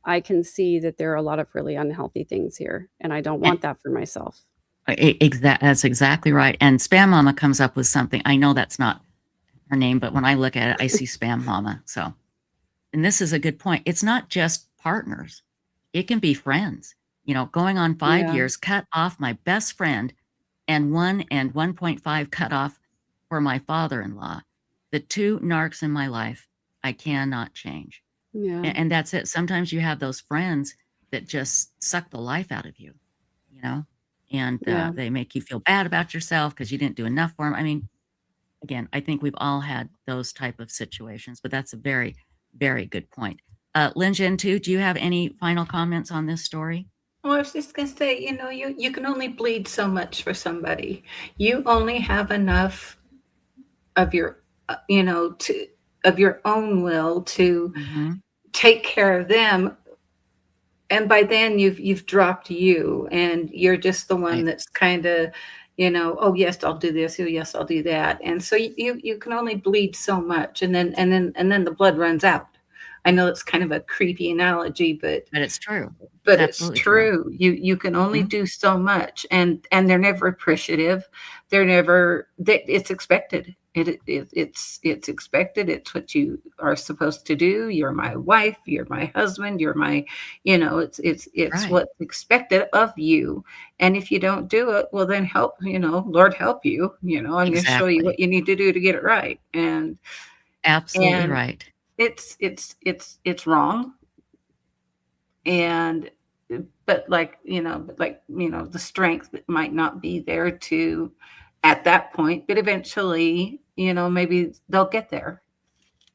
I can see that there are a lot of really unhealthy things here, and I don't And want that for myself." that's exactly right. And Spam Mama comes up with something. I know that's not her name, but when I look at it, I see Spam Mama. So, and this is a good point. It's not just partners. It can be friends. Going on 5 Yeah, years, cut off my best friend and 1.5 cut off for my father-in-law. The two narcs in my life, I cannot change. yeah, And that's it. Sometimes you have those friends that just suck the life out of you, you know, and yeah, they make you feel bad about yourself because you didn't do enough for them. I mean, again, I think we've all had those type of situations, but that's a very, very good point. Lin Jen, too, do you have any final comments on this story? Well, I was just gonna say, you can only bleed so much for somebody. You only have enough of your, to of your own will to Hmm. take care of them, and by then you've dropped you, and you're just the one Right. that's kind of, oh yes, I'll do this. Oh yes, I'll do that. And so you can only bleed so much, and then the blood runs out. I know it's kind of a creepy analogy, but But it's true. It's it's absolutely true. true. You can only Hmm. do so much, and they're never appreciative. It's expected. It's expected. It's what you are supposed to do. You're my wife, you're my husband, you're my, it's Right. what's expected of you. And if you don't do it, well then help, Lord help you. I'm going to show you Exactly. what you need to do to get it right. Absolutely And right. it's wrong. And but the strength might not be there to at that point, but eventually, maybe they'll get there.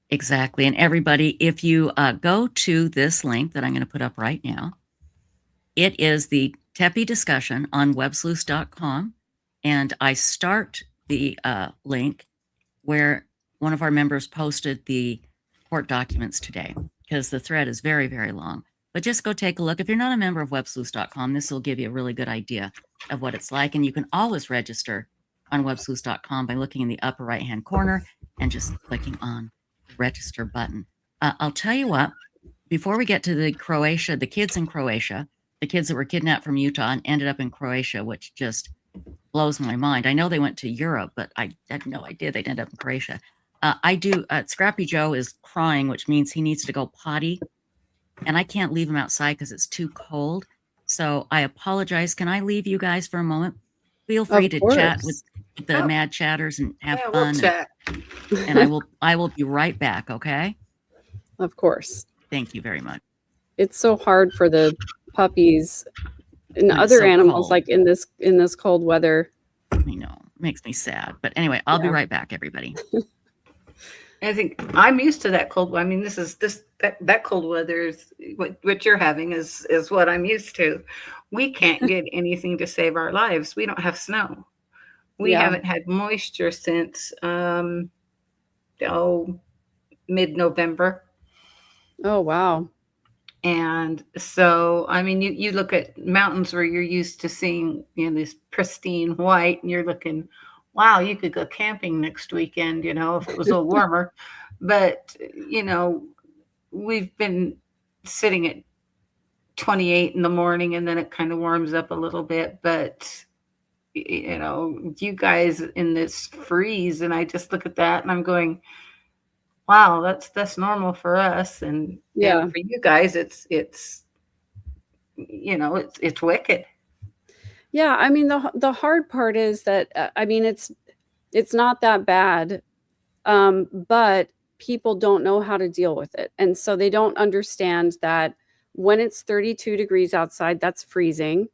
Exactly. And everybody, if you go to this link that I'm going to put up right now, it is the TEPI discussion on websleuths.com. And I start the link where one of our members posted the court documents today because the thread is very, very long. But just go take a look. If you're not a member of websleuths.com, this will give you a really good idea of what it's like. And you can always register on websleuths.com by looking in the upper right hand corner and just clicking on the register button. I'll tell you what, before we get to the kids in Croatia, the kids that were kidnapped from Utah and ended up in Croatia, which just blows my mind. I know they went to Europe, but I had no idea they'd end up in Croatia. Scrappy Joe is crying, which means he needs to go potty, and I can't leave him outside because it's too cold. So I apologize. Can I leave you guys for a moment? Feel free Of to chat with course. the Oh, mad chatters and have yeah, we'll fun, chat. and I will be right back. Okay. Of course. Thank you very much. It's so hard for the puppies and When it's other so animals, cold. like in this cold weather. I know, makes me sad. But anyway, I'll be Yeah. right back, everybody. I think I'm used to that cold. I mean, that cold weather is what you're having is what I'm used to. We can't get anything to save our lives. We don't have snow. We Yeah. haven't had moisture since mid-November. Oh, wow. And so, I mean, you look at mountains where you're used to seeing, this pristine white, and you're looking, wow, you could go camping next weekend, if it was a little warmer. But, we've been sitting at 28 in the morning, and then it kind of warms up a little bit. But, you guys in this freeze, and I just look at that and I'm going, wow, that's normal for us, and Yeah. for you guys, it's wicked. Yeah, I mean, the hard part is that, I mean, it's not that bad, but people don't know how to deal with it, and so they don't understand that when it's 32 degrees outside, that's freezing,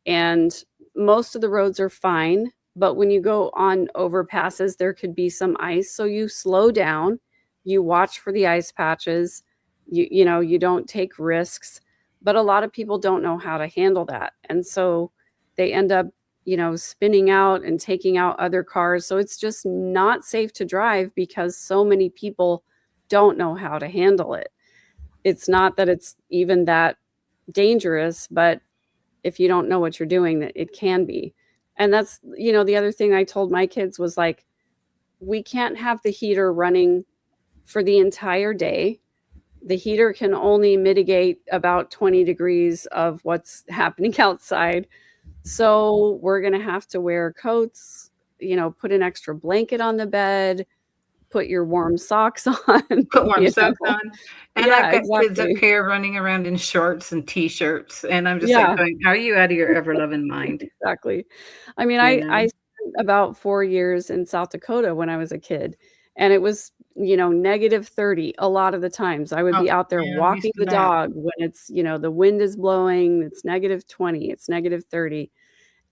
and most of the roads are fine, but when you go on overpasses, there could be some ice, so you slow down, you watch for the ice patches, you don't take risks, but a lot of people don't know how to handle that, and so they end up, spinning out and taking out other cars, so it's just not safe to drive because so many people don't know how to handle it. It's not that it's even that dangerous, but if you don't know what you're doing, that it can be. And that's, the other thing I told my kids was like, we can't have the heater running for the entire day. The heater can only mitigate about 20 degrees of what's happening outside. So we're going to have to wear coats, put an extra blanket on the bed, put your warm socks on. Put warm socks on. And Yeah, I've got kids up exactly. here running around in shorts and t-shirts, and I'm just Yeah. like going, are you out of your ever-loving mind? Exactly. I mean, You know? I spent about 4 years in South Dakota when I was a kid, and it was, -30 a lot of the times. I would Oh, be out there yeah, I'm used walking to the that. dog when it's, the wind is blowing, it's -20, it's -30,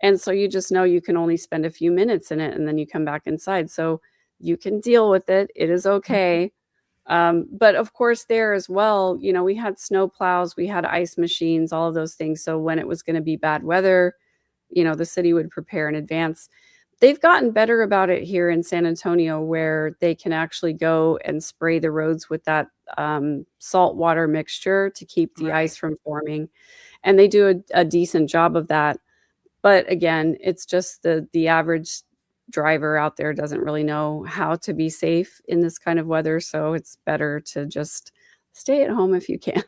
and so you just know you can only spend a few minutes in it, and then you come back inside, so you can deal with it, it is okay. But of course, there as well, we had snow plows, we had ice machines, all of those things, so when it was gonna be bad weather, the city would prepare in advance. They've gotten better about it here in San Antonio where they can actually go and spray the roads with that, salt water mixture to keep the Right. ice from forming, and they do a decent job of that. But again, it's just the average driver out there doesn't really know how to be safe in this kind of weather, so it's better to just stay at home if you can.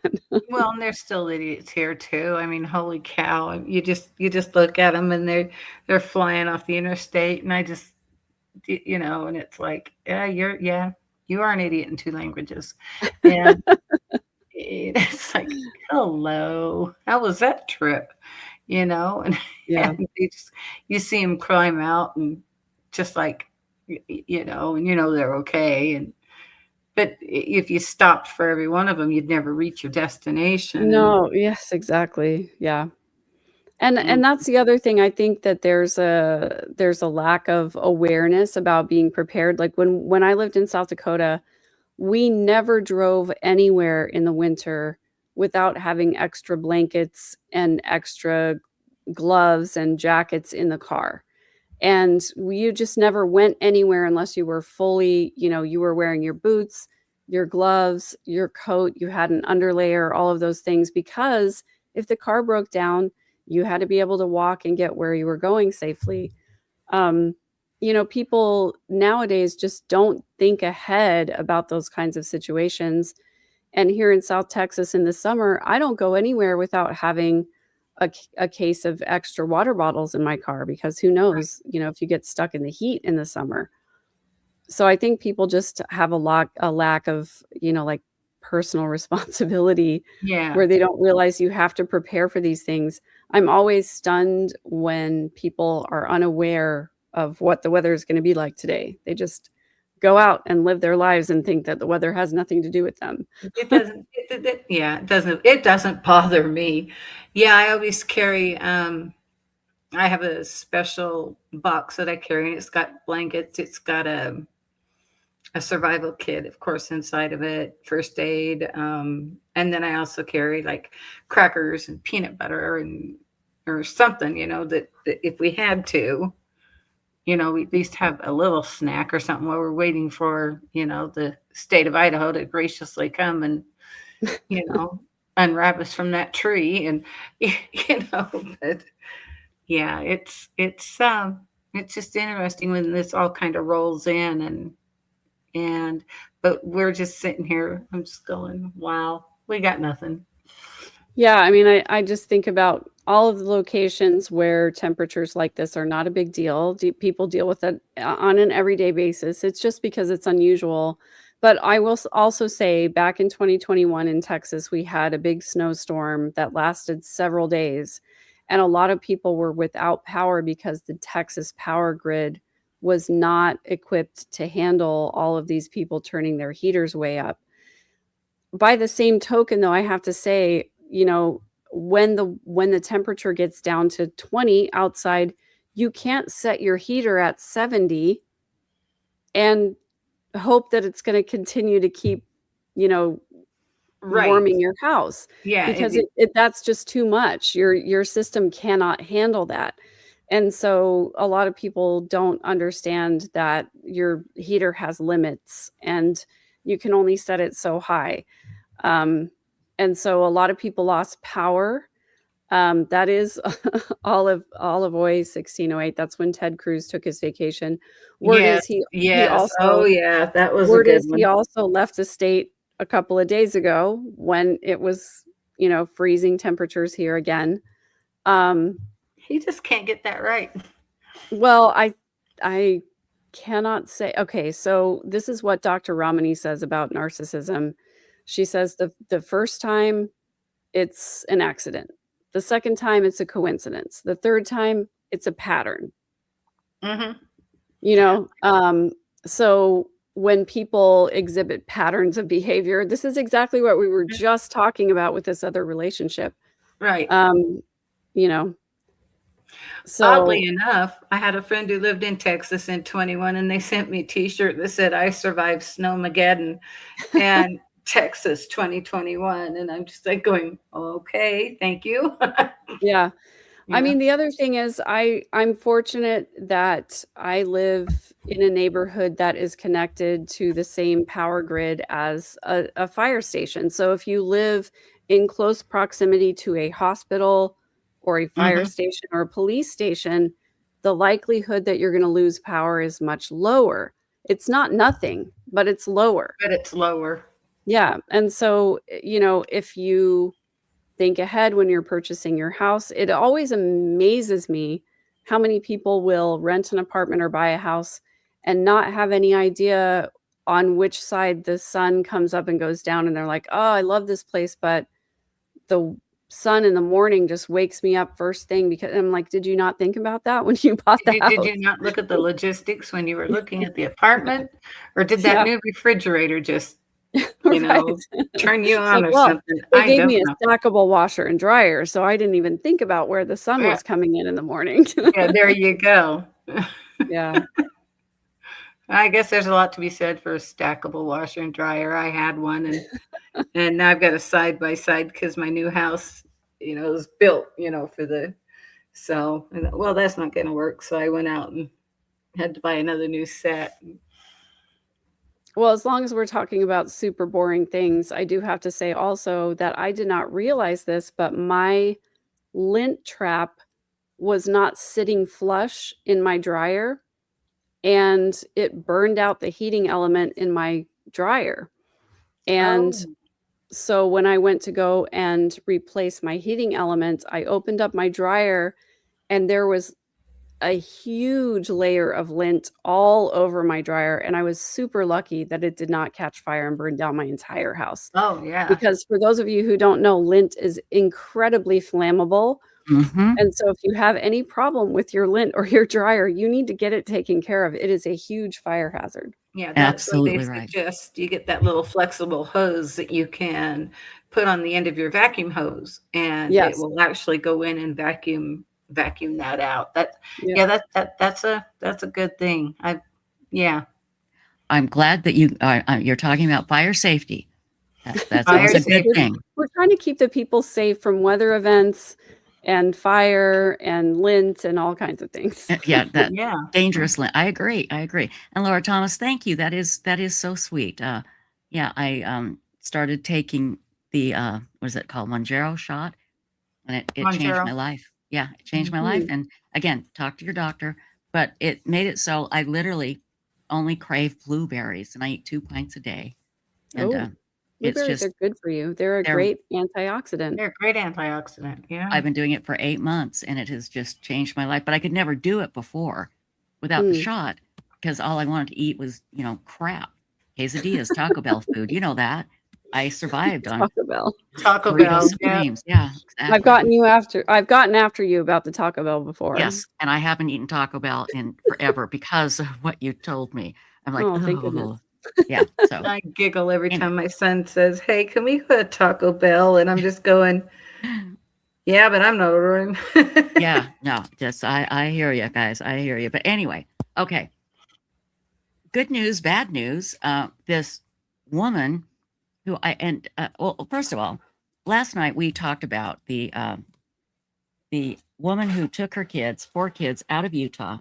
Well, and there's still idiots here too. I mean, holy cow! You just look at them, and they're flying off the interstate, and I just and it's like, you are an idiot in two languages, and it's like, hello, how was that trip? And Yeah. and you see them climb out and just like and they're okay, but if you stopped for every one of them, you'd never reach your destination. And No, yes, exactly, yeah. mm, And that's the other thing, I think that there's a lack of awareness about being prepared, like, when I lived in South Dakota, we never drove anywhere in the winter without having extra blankets and extra gloves and jackets in the car. And you just never went anywhere unless you were fully, you were wearing your boots, your gloves, your coat, you had an underlayer, all of those things, because if the car broke down, you had to be able to walk and get where you were going safely. Um, People nowadays just don't think ahead about those kinds of situations. And here in South Texas in the summer, I don't go anywhere without having a case of extra water bottles in my car because who knows, if you get stuck in the heat in the summer. So I think people just have a lack of, like personal responsibility Yeah. where they don't realize you have to prepare for these things. I'm always stunned when people are unaware of what the weather is going to be like today. They just go out and live their lives and think that the weather has nothing to do with them. It doesn't, yeah, it doesn't bother me. Yeah, I always carry, I have a special box that I carry, and it's got blankets. It's got a survival kit, of course, inside of it, first aid. And then I also carry like crackers and peanut butter and or something, that if we had to, we at least have a little snack or something while we're waiting for, the state of Idaho to graciously come and, you know, unwrap us from that tree. And, but yeah, it's just interesting when this all kind of rolls in but we're just sitting here. I'm just going, wow, we got nothing. Yeah, I mean, I just think about all of the locations where temperatures like this are not a big deal. People deal with it on an everyday basis. It's just because it's unusual. But I will also say back in 2021 in Texas, we had a big snowstorm that lasted several days. And a lot of people were without power because the Texas power grid was not equipped to handle all of these people turning their heaters way up. By the same token, though, I have to say, when the temperature gets down to 20 outside, you can't set your heater at 70 and hope that it's going to continue to keep, Right. warming your house, Yeah. because that's just too much. Your system cannot handle that. And so a lot of people don't understand that your heater has limits and you can only set it so high. And so a lot of people lost power. That is Olive Oy 1608. That's when Ted Cruz took his vacation. Word Yes. is he Yes. Oh, also yeah. That was a word good is he one. also left the state a couple of days ago when it was, freezing temperatures here again. He just can't get that right. Well, I cannot say. Okay, so this is what Dr. Ramani says about narcissism. She says the first time it's an accident. The second time it's a coincidence. The third time it's a pattern. Mm-hmm. So when people exhibit patterns of behavior, this is exactly what we were just talking about with this other relationship. Right. So Oddly enough, I had a friend who lived in Texas in 21, and they sent me a T-shirt that said "I survived Snowmageddon" and Texas 2021, and I'm just like going, "Okay, thank you." yeah. I Yeah. mean, the other thing is I'm fortunate that I live in a neighborhood that is connected to the same power grid as a fire station. So if you live in close proximity to a hospital or a fire Mm-hmm. station or a police station, the likelihood that you're going to lose power is much lower. It's not nothing, but it's lower. But it's lower. Yeah. And so, if you think ahead when you're purchasing your house, it always amazes me how many people will rent an apartment or buy a house and not have any idea on which side the sun comes up and goes down. And they're like, oh, I love this place, but the sun in the morning just wakes me up first thing. Because I'm like, did you not think about that when you bought the Did you house? not look at the logistics when you were looking at the apartment, or did that Yeah. new refrigerator just, Right. turn you It's on like, or well, something? they I gave don't me know. a stackable washer and dryer, so I didn't even think about where the sun Yeah, was coming in the morning. yeah, there you go. Yeah. I guess there's a lot to be said for a stackable washer and dryer. I had one, and now I've got a side by side because my new house, is built, well, that's not going to work. So I went out and had to buy another new set. Well, as long as we're talking about super boring things, I do have to say also that I did not realize this, but my lint trap was not sitting flush in my dryer, and it burned out the heating element in my dryer. And Oh, So when I went to go and replace my heating element, I opened up my dryer and there was a huge layer of lint all over my dryer, and I was super lucky that it did not catch fire and burn down my entire house. Oh, yeah. Because for those of you who don't know, lint is incredibly flammable, Mhm. and so if you have any problem with your lint or your dryer, you need to get it taken care of. It is a huge fire hazard. Yeah, that's why they Absolutely right. suggest you get that little flexible hose that you can put on the end of your vacuum hose, and it Yes. will actually go in and vacuum that out. That Yep. yeah, that's a good thing. Yeah, I'm glad that you're talking about fire safety. That's fire always a good safety. thing. We're trying to keep the people safe from weather events and fire and lint and all kinds of things. Yeah, that Yeah. dangerous lint. I agree, I agree. And Laura Thomas, thank you. That is so sweet. Yeah, I, started taking the, what is it called? Mounjaro shot, and it changed Montero. my life. Yeah, it changed my life, Mhm. and again, talk to your doctor, but it made it so I literally only crave blueberries, and I eat 2 pints a day, and, Oh, it's blueberries are just good for you. They're a they're great antioxidant. They're a great antioxidant. Yeah. I've been doing it for 8 months, and it has just changed my life, but I could never do it before without the Mm, shot because all I wanted to eat was, crap. Quesadillas, Taco Bell food, you know that. I survived on Taco Bell. Taco Doritos Bell. Yeah. Supremes. Yeah, I've exactly. gotten after you about the Taco Bell before. Yes, and I haven't eaten Taco Bell in forever because of what you told me. I'm like, Oh, thank goodness. "Oh." Yeah, so I giggle every anyway. time my son says, "Hey, can we go to Taco Bell?" And I'm just going, "Yeah, but I'm not ordering." Yeah, no, just I hear you guys. I hear you. But anyway, okay. Good news, bad news. This woman who well, first of all, last night we talked about the woman who took her kids, 4 kids, out of Utah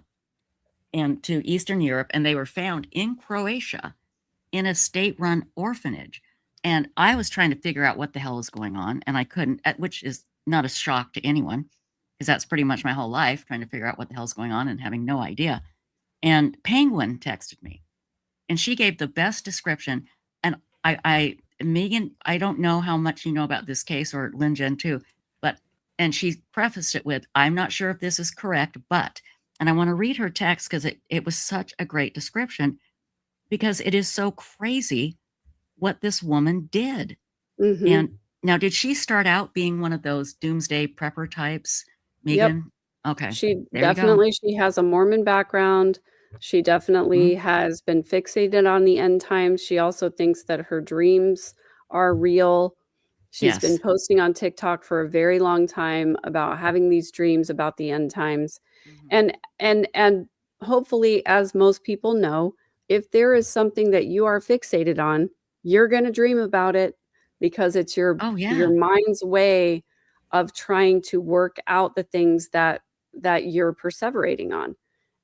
and to Eastern Europe, and they were found in Croatia in a state-run orphanage. And I was trying to figure out what the hell was going on, and I couldn't, which is not a shock to anyone, because that's pretty much my whole life, trying to figure out what the hell's going on and having no idea. And Penguin texted me, and she gave the best description. And Megan, I don't know how much you know about this case, or Lynn Jen too, but and she prefaced it with, "I'm not sure if this is correct, but," and I want to read her text because it was such a great description because it is so crazy what this woman did. Mhm. And now, did she start out being one of those doomsday prepper types, Yep. Megan? Okay, there you go. She has a Mormon background. She definitely Mhm. has been fixated on the end times. She also thinks that her dreams are real. She's been Yes. posting on TikTok for a very long time about having these dreams about the end times. Mhm. And hopefully, as most people know, if there is something that you are fixated on, you're gonna dream about it because it's Oh, your yeah, mind's way of trying to work out the things that you're perseverating on.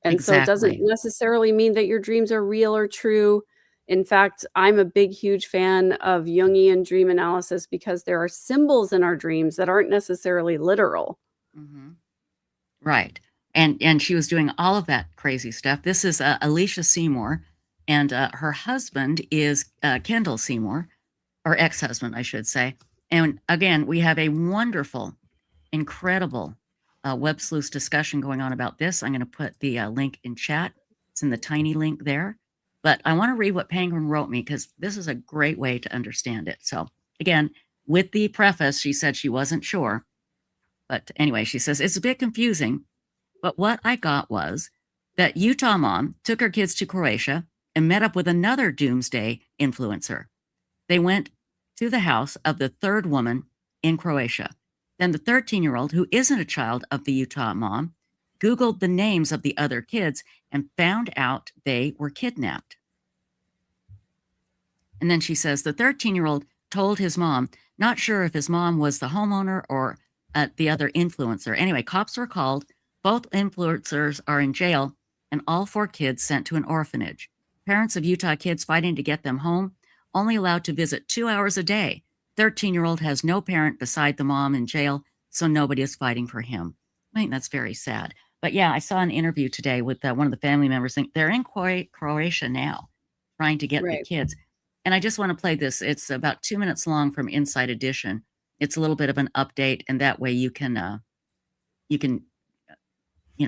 And so it doesn't exactly. necessarily mean that your dreams are real or true. In fact, I'm a big, huge fan of Jungian dream analysis because there are symbols in our dreams that aren't necessarily literal. Mhm. Right. And she was doing all of that crazy stuff. This is, Alicia Seymour, and, her husband is, Kendall Seymour, or ex-husband, I should say. And again, we have a wonderful, incredible, Web Sleuths discussion going on about this. I'm gonna put the, link in chat. It's in the tiny link there. But I wanna read what Penguin wrote me because this is a great way to understand it. So, again, with the preface, she said she wasn't sure. But anyway, she says, "It's a bit confusing, but what I got was that Utah mom took her kids to Croatia and met up with another doomsday influencer. They went to the house of the third woman in Croatia. Then the 13-year-old, who isn't a child of the Utah mom, Googled the names of the other kids and found out they were kidnapped." And then she says the 13-year-old told his mom, not sure if his mom was the homeowner or the other influencer. Anyway, cops were called. Both influencers are in jail, and all 4 kids sent to an orphanage. Parents of Utah kids fighting to get them home, only allowed to visit 2 hours a day. 13-year-old has no parent beside the mom in jail, so nobody is fighting for him. I think that's very sad. But yeah, I saw an interview today with one of the family members saying they're in Croatia now, trying to get the Right. kids. And I just want to play this. It's about 2 minutes long from Inside Edition. It's a little bit of an update, and that way you can,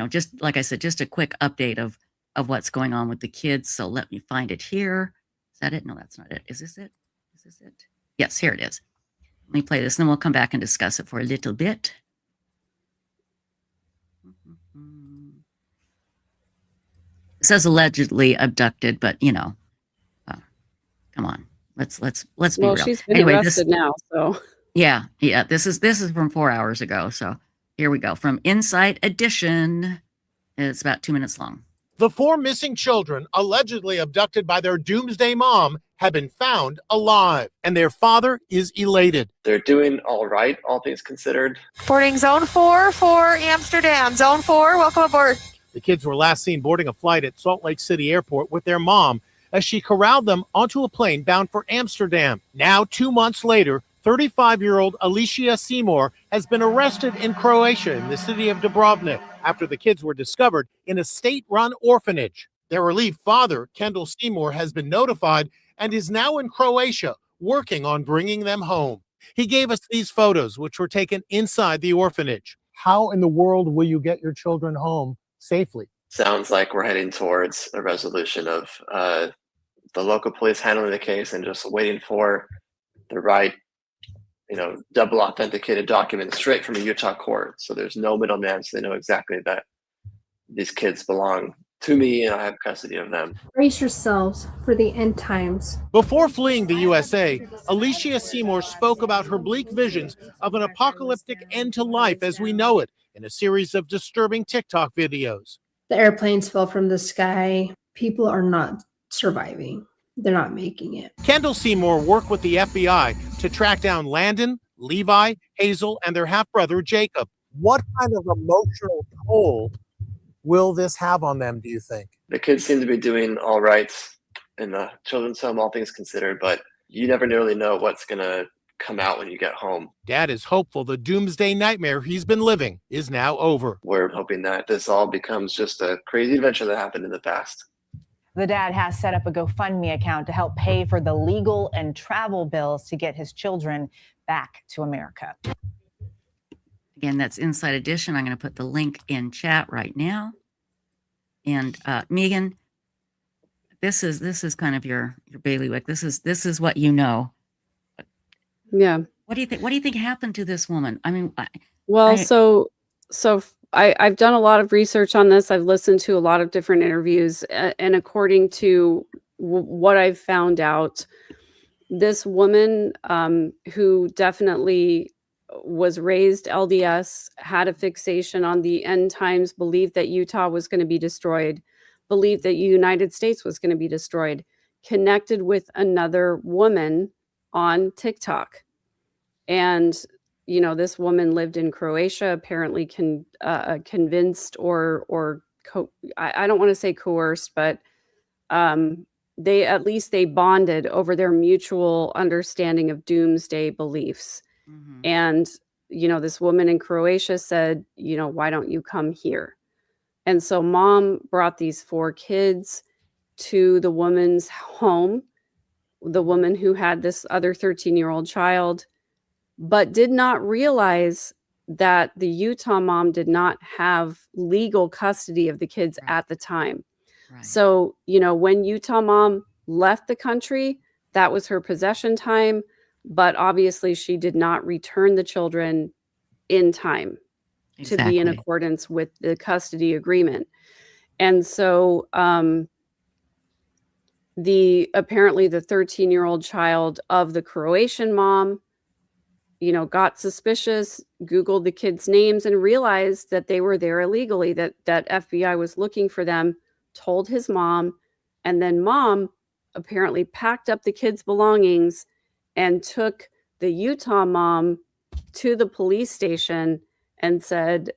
just like I said, just a quick update of what's going on with the kids. So let me find it here. Is that it? No, that's not it. Is this it? Is this it? Yes, here it is. Let me play this, and then we'll come back and discuss it for a little bit. It says allegedly abducted, but come on, let's be Well, real. she's been Anyway, arrested now, so yeah, this is from 4 hours ago. So here we go from Inside Edition. It's about 2 minutes long. The 4 missing children, allegedly abducted by their Doomsday mom, have been found alive, and their father is elated. They're doing all right, all things considered. Boarding Zone 4 for Amsterdam. Zone 4, welcome aboard. The kids were last seen boarding a flight at Salt Lake City Airport with their mom as she corralled them onto a plane bound for Amsterdam. Now, 2 months later, 35-year-old Alicia Seymour has been arrested in Croatia in the city of Dubrovnik after the kids were discovered in a state-run orphanage. Their relieved father, Kendall Seymour, has been notified and is now in Croatia working on bringing them home. He gave us these photos, which were taken inside the orphanage. How in the world will you get your children home safely? Sounds like we're heading towards a resolution of the local police handling the case and just waiting for the right, double authenticated documents straight from a Utah court. So there's no middleman, so they know exactly that these kids belong to me and I have custody of them. Brace yourselves for the end times. Before fleeing the USA, Alicia Seymour spoke about her bleak visions of an apocalyptic end to life as we know it in a series of disturbing TikTok videos. The airplanes fell from the sky. People are not surviving. They're not making it. Kendall Seymour worked with the FBI to track down Landon, Levi, Hazel, and their half-brother Jacob. What kind of emotional toll will this have on them, do you think? The kids seem to be doing all right in the children's home, all things considered, but you never really know what's going to come out when you get home. Dad is hopeful the doomsday nightmare he's been living is now over. We're hoping that this all becomes just a crazy adventure that happened in the past. The dad has set up a GoFundMe account to help pay for the legal and travel bills to get his children back to America. Again, that's Inside Edition. I'm going to put the link in chat right now. And Megan, this is kind of your bailiwick. This is what you know. yeah. What do you think? What do you think happened to this woman? I mean, Well, I've done a lot of research on this. I've listened to a lot of different interviews, and according to what I've found out, this woman who definitely was raised LDS, had a fixation on the end times, believed that Utah was going to be destroyed, believed that the United States was going to be destroyed, connected with another woman on TikTok. And this woman lived in Croatia, apparently convinced or I don't want to say coerced, but they bonded over their mutual understanding of doomsday beliefs. mhm. And, this woman in Croatia said, why don't you come here? And so mom brought these 4 kids to the woman's home, the woman who had this other 13-year-old child, but did not realize that the Utah mom did not have legal custody of the kids Right. at the time. Right. So, when Utah mom left the country, that was her possession time, but obviously she did not return the children in time to be in Exactly. accordance with the custody agreement. And so apparently the 13-year-old child of the Croatian mom, got suspicious, Googled the kids' names and realized that they were there illegally, that FBI was looking for them, told his mom, and then mom apparently packed up the kids' belongings and took the Utah mom to the police station and said,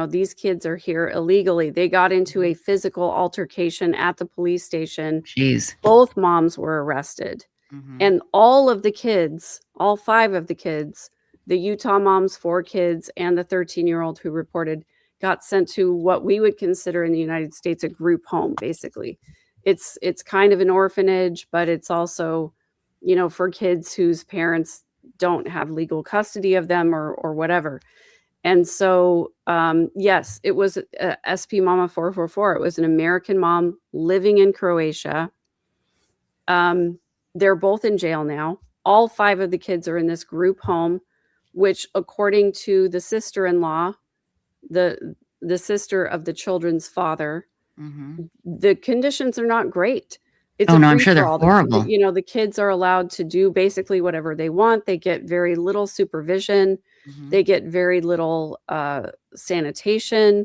these kids are here illegally. They got into a physical altercation at the police station. Jeez. Both moms were arrested. Mhm. And all of the kids, all 5 of the kids, the Utah mom's 4 kids and the 13-year-old who reported, got sent to what we would consider in the United States a group home, basically. It's kind of an orphanage, but it's also for kids whose parents don't have legal custody of them or whatever. And so, yes, it was SP Mama 444. It was an American mom living in Croatia. They're both in jail now. All 5 of the kids are in this group home, which, according to the sister-in-law, the sister of the children's father, the conditions are not great. It's Oh, a no, I'm sure they're free-for-all. horrible. The kids are allowed to do basically whatever they want. They get very little supervision. They get very little sanitation.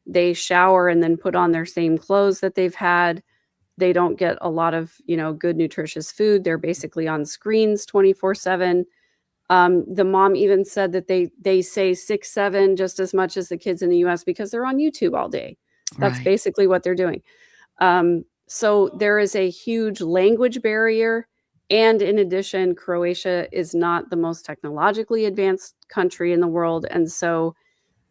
They shower and then put on their same clothes that they've had. They don't get a lot of, good nutritious food. They're basically on screens 24/7. The mom even said that they say 6-7 just as much as the kids in the US because they're on YouTube all day. That's Right. basically what they're doing. So there is a huge language barrier. And in addition, Croatia is not the most technologically advanced country in the world. And so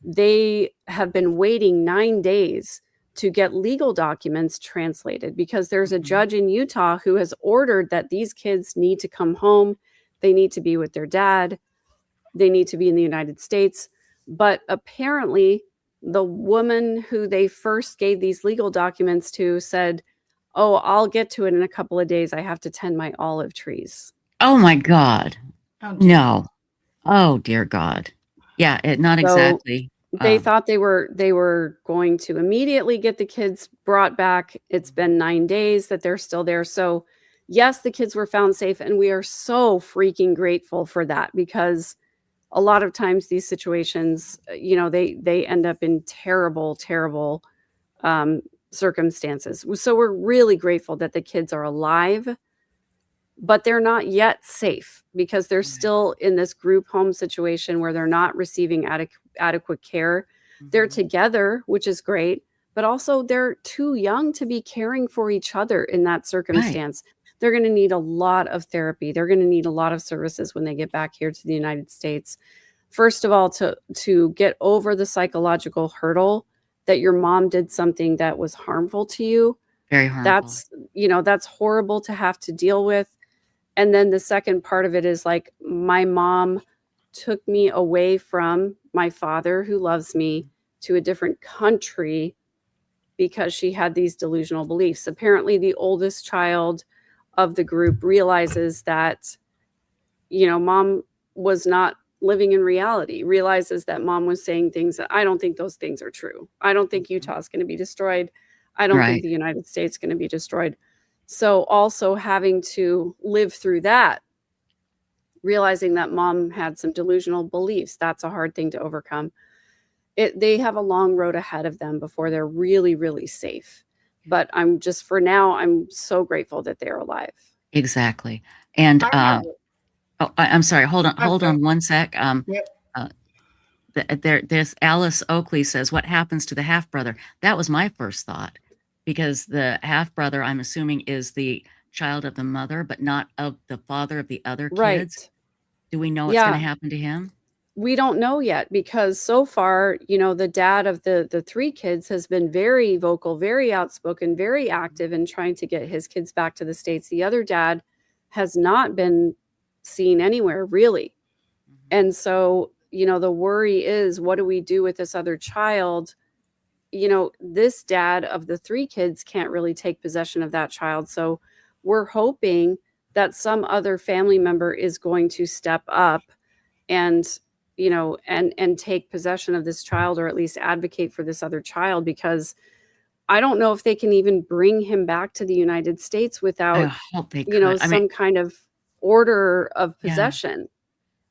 they have been waiting 9 days to get legal documents translated because there's a judge in Utah who has ordered that these kids need to come home. They need to be with their dad. They need to be in the United States. But apparently, the woman who they first gave these legal documents to said, "Oh, I'll get to it in a couple of days. I have to tend my olive trees." Oh my God. Oh, dear. No. Oh dear God. Yeah, not So exactly. they thought they were going to immediately get the kids brought back. It's been 9 days that they're still there. So yes, the kids were found safe, and we are so freaking grateful for that because a lot of times these situations, they end up in terrible, terrible circumstances. So we're really grateful that the kids are alive, but they're not yet safe because they're still in this group home situation where they're not receiving adequate care. They're together, which is great, but also they're too young to be caring for each other in that circumstance. They're going to need a lot of therapy. They're going to need a lot of services when they get back here to the United States. First of all, to get over the psychological hurdle that your mom did something that was harmful to you. Very harmful. That's horrible to have to deal with. And then the second part of it is like, my mom took me away from my father who loves me to a different country because she had these delusional beliefs. Apparently the oldest child of the group realizes that, mom was not living in reality, realizes that mom was saying things that I don't think those things are true. I don't think Utah is going to be destroyed. I don't think the United States is going to be destroyed. So also having to live through that, realizing that mom had some delusional beliefs, that's a hard thing to overcome. They have a long road ahead of them before they're really, really safe. But for now, I'm so grateful that they're alive. Exactly. And I'm sorry. Hold on 1 sec. Yep. There's Alice Oakley says, "What happens to the half brother?" That was my first thought, because the half brother, I'm assuming, is the child of the mother, but not of the father of the other kids. Right. Do we know what's going to happen to him? We don't know yet because so far, the dad of the 3 kids has been very vocal, very outspoken, very active in trying to get his kids back to the States. The other dad has not been seen anywhere, really. And so, the worry is, what do we do with this other child? This dad of the 3 kids can't really take possession of that child. So we're hoping that some other family member is going to step up and take possession of this child, or at least advocate for this other child, because I don't know if they can even bring him back to the United States without, I hope they could. some kind of order of possession.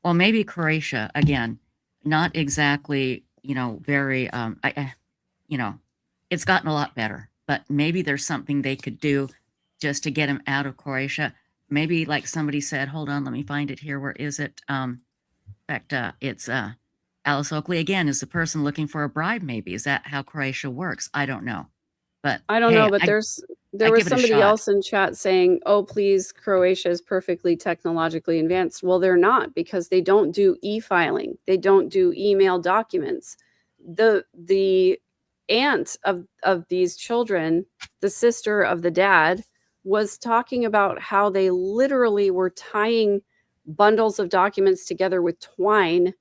Well, maybe Croatia, again, not exactly, very, it's gotten a lot better, but maybe there's something they could do just to get him out of Croatia. Maybe, like somebody said, hold on, let me find it here. Where is it? In fact, it's Alice Oakley again is the person looking for a bribe. Maybe is that how Croatia works? I don't know, but I don't know. But there was give it a somebody shot. else in chat saying, "Oh, please, Croatia is perfectly technologically advanced." Well, they're not, because they don't do e-filing. They don't do email documents. The aunt of these children, the sister of the dad, was talking about how they literally were tying bundles of documents together with twine,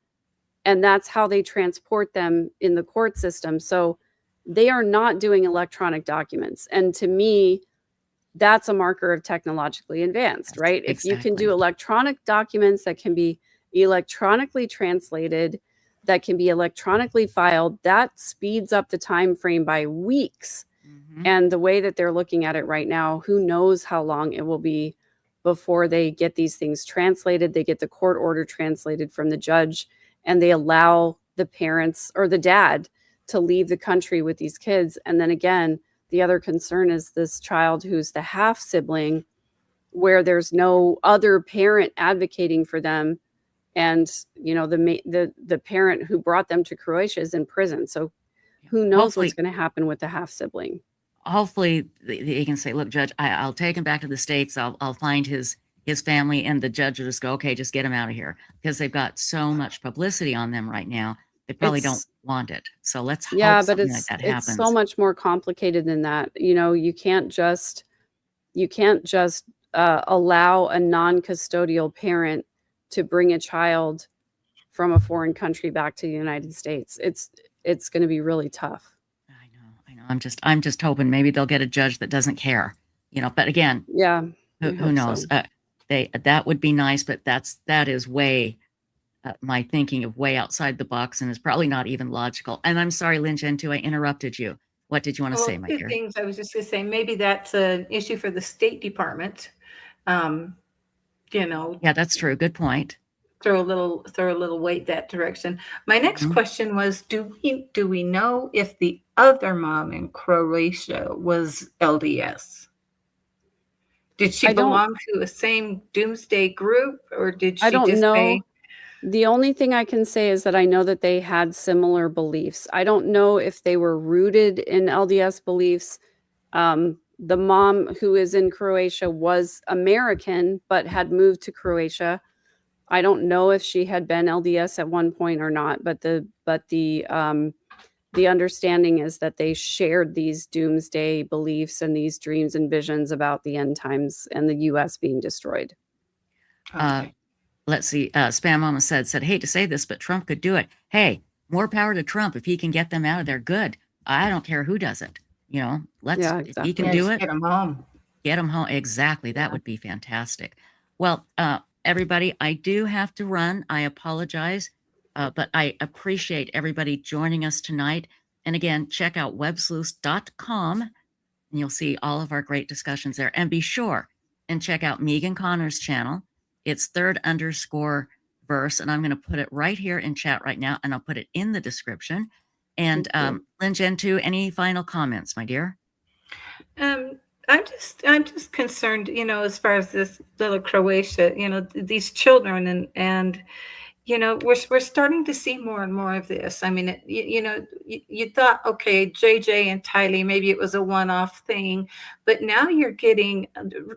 and that's how they transport them in the court system. So they are not doing electronic documents. And to me, that's a marker of technologically advanced, Yes, right? If you can do exactly. electronic documents that can be electronically translated, that can be electronically filed, that speeds up the time frame by weeks. Mhm. And the way that they're looking at it right now, who knows how long it will be before they get these things translated, they get the court order translated from the judge, and they allow the parents or the dad to leave the country with these kids. And then again, the other concern is this child who's the half sibling, where there's no other parent advocating for them. And the parent who brought them to Croatia is in prison. So who knows what's Hopefully, going to happen with the half sibling? hopefully they can say, "Look, Judge, I'll take him back to the States. I'll find his family," and the judge will just go, "Okay, just get him out of here," because they've got so much publicity on them right now. They probably don't It's want it. So let's hope Yeah, but something like that it's so happens. much more complicated than that. You can't just allow a non-custodial parent to bring a child from a foreign country back to the United States. It's going to be really tough. I know. I'm just hoping maybe they'll get a judge that doesn't care. But again, Yeah, I who hope knows? so. That would be nice, but that is way my thinking of way outside the box, and is probably not even logical. And I'm sorry, Lynn Jen, too, I interrupted you. What did you want to say, Well, my two dear? things I was just going to say. Maybe that's an issue for the State Department. Um, Yeah, that's true. Good point. throw a little weight that direction. My next Mhm. question was, do we know if the other mom in Croatia was LDS? Did she I don't belong to the same Doomsday group, or did I she don't just say, know. The only thing I can say is that I know that they had similar beliefs. I don't know if they were rooted in LDS beliefs. The mom who is in Croatia was American, but had moved to Croatia. I don't know if she had been LDS at one point or not, but the understanding is that they shared these doomsday beliefs and these dreams and visions about the end times and the U.S. being destroyed. okay. Let's see. Spam Mama said, hate to say this, but Trump could do it. Hey, more power to Trump. If he can get them out of there, good. I don't care who does it. Yeah, If he can exactly. do Yes, it, get them home. get them home. Exactly. That would be fantastic. Well, everybody, I do have to run. I apologize, but I appreciate everybody joining us tonight. And again, check out websleuth.com, and you'll see all of our great discussions there. And be sure and check out Megan Connor's channel. It's _verse, and I'm going to put it right here in chat right now, and I'll put it in the description. And Lynn Jen, too, any final comments, my dear? I'm just concerned, as far as this little Croatia, these children, and we're starting to see more and more of this. I mean, you thought, okay, JJ and Tylee, maybe it was a one-off thing, but now you're getting,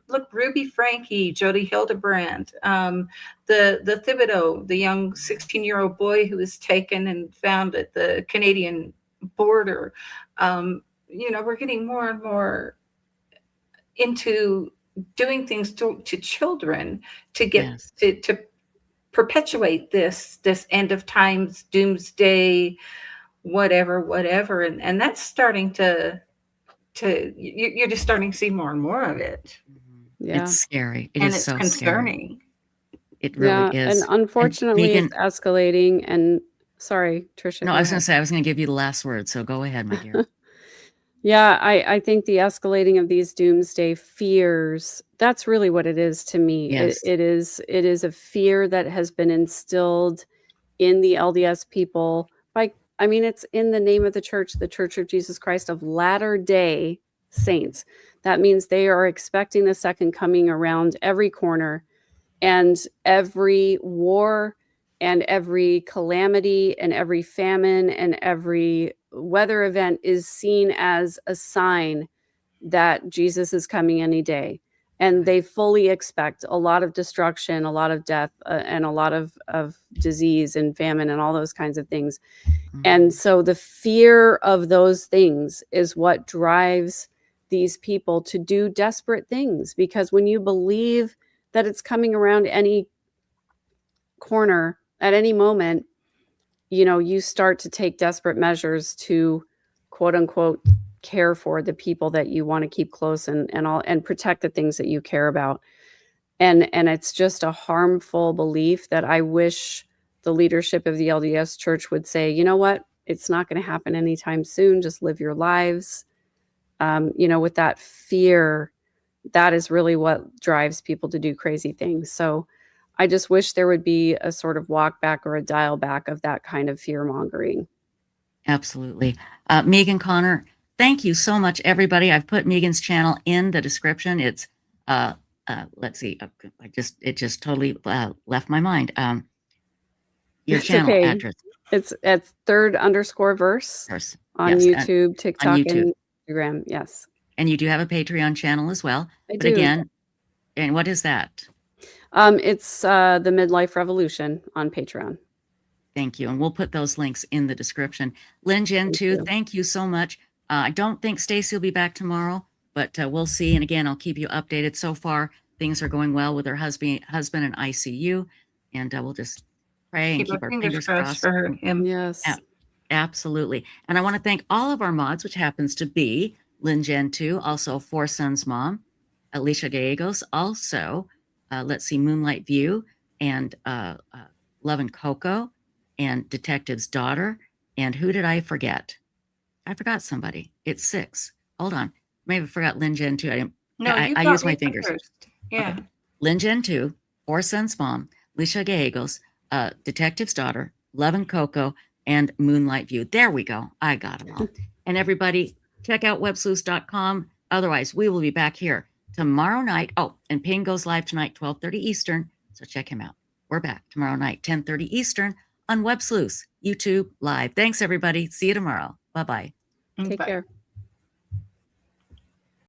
look, Ruby Frankie, Jody Hildebrand, the Thibodeau, the young 16-year-old boy who was taken and found at the Canadian border. We're getting more and more into doing things to children to get to perpetuate this end of times, doomsday, whatever, and that's starting to you're just starting to see more and more of it. Yeah. It's scary. It And is it's so scary. concerning. It really is. And unfortunately, Megan, it's escalating. And sorry, Tricia. no, go I was going ahead. to say, I was going to give you the last word, so go ahead, my dear. Yeah, I think the escalating of these doomsday fears, that's really what it is to me. Yes. It is a fear that has been instilled in the LDS people it's in the name of the Church of Jesus Christ of Latter-day Saints. That means they are expecting the second coming around every corner, and every war and every calamity and every famine and every weather event is seen as a sign that Jesus is coming any day. And they fully expect a lot of destruction, a lot of death, and a lot of disease and famine and all those kinds of things. Mhm. And so the fear of those things is what drives these people to do desperate things, because when you believe that it's coming around any corner at any moment, you know, you start to take desperate measures to quote unquote care for the people that you want to keep close and protect the things that you care about. And it's just a harmful belief that I wish the leadership of the LDS Church would say, you know what, it's not going to happen anytime soon. Just live your lives. You know, with that fear, that is really what drives people to do crazy things. So I just wish there would be a sort of walk back or a dial back of that kind of fear mongering. Absolutely. Megan Connor, thank you so much, everybody. I've put Megan's channel in the description. It's, let's see, it just totally left my mind. Your It's channel okay. address. It's at _verse Verse. on Yes, YouTube, TikTok, YouTube. and Instagram. Yes. And you do have a Patreon channel as well. I But do. again, and what is that? It's the Midlife Revolution on Patreon. Thank you. And we'll put those links in the description. Lynn Gen 2, thank you so much. I don't think Stacy will be back tomorrow, but we'll see. And again, I'll keep you updated. So far, things are going well with her husband in ICU. And we'll just pray and keep our fingers crossed for him. Yes. Absolutely. And I want to thank all of our mods, which happens to be Lynn Gen 2, also Four Sons Mom, Alicia Gallegos, also, let's see, Moonlight View, and Love and Coco, and Detective's Daughter. And who did I forget? I forgot somebody. It's 6. Hold on. Maybe I forgot Lynn Gen 2. I use my fingers. First. Yeah. Okay. Lynn Gen 2, Four Sons Mom, Alicia Gallegos, Detective's Daughter, Love and Coco, and Moonlight View. There we go. I got them all. And everybody, check out websleuths.com. Otherwise, we will be back here tomorrow night. Oh, and Ping goes live tonight, 12:30 Eastern. So check him out. We're back tomorrow night, 10:30 Eastern on Web Sleuths, YouTube Live. Thanks, everybody. See you tomorrow. Bye-bye. Take care.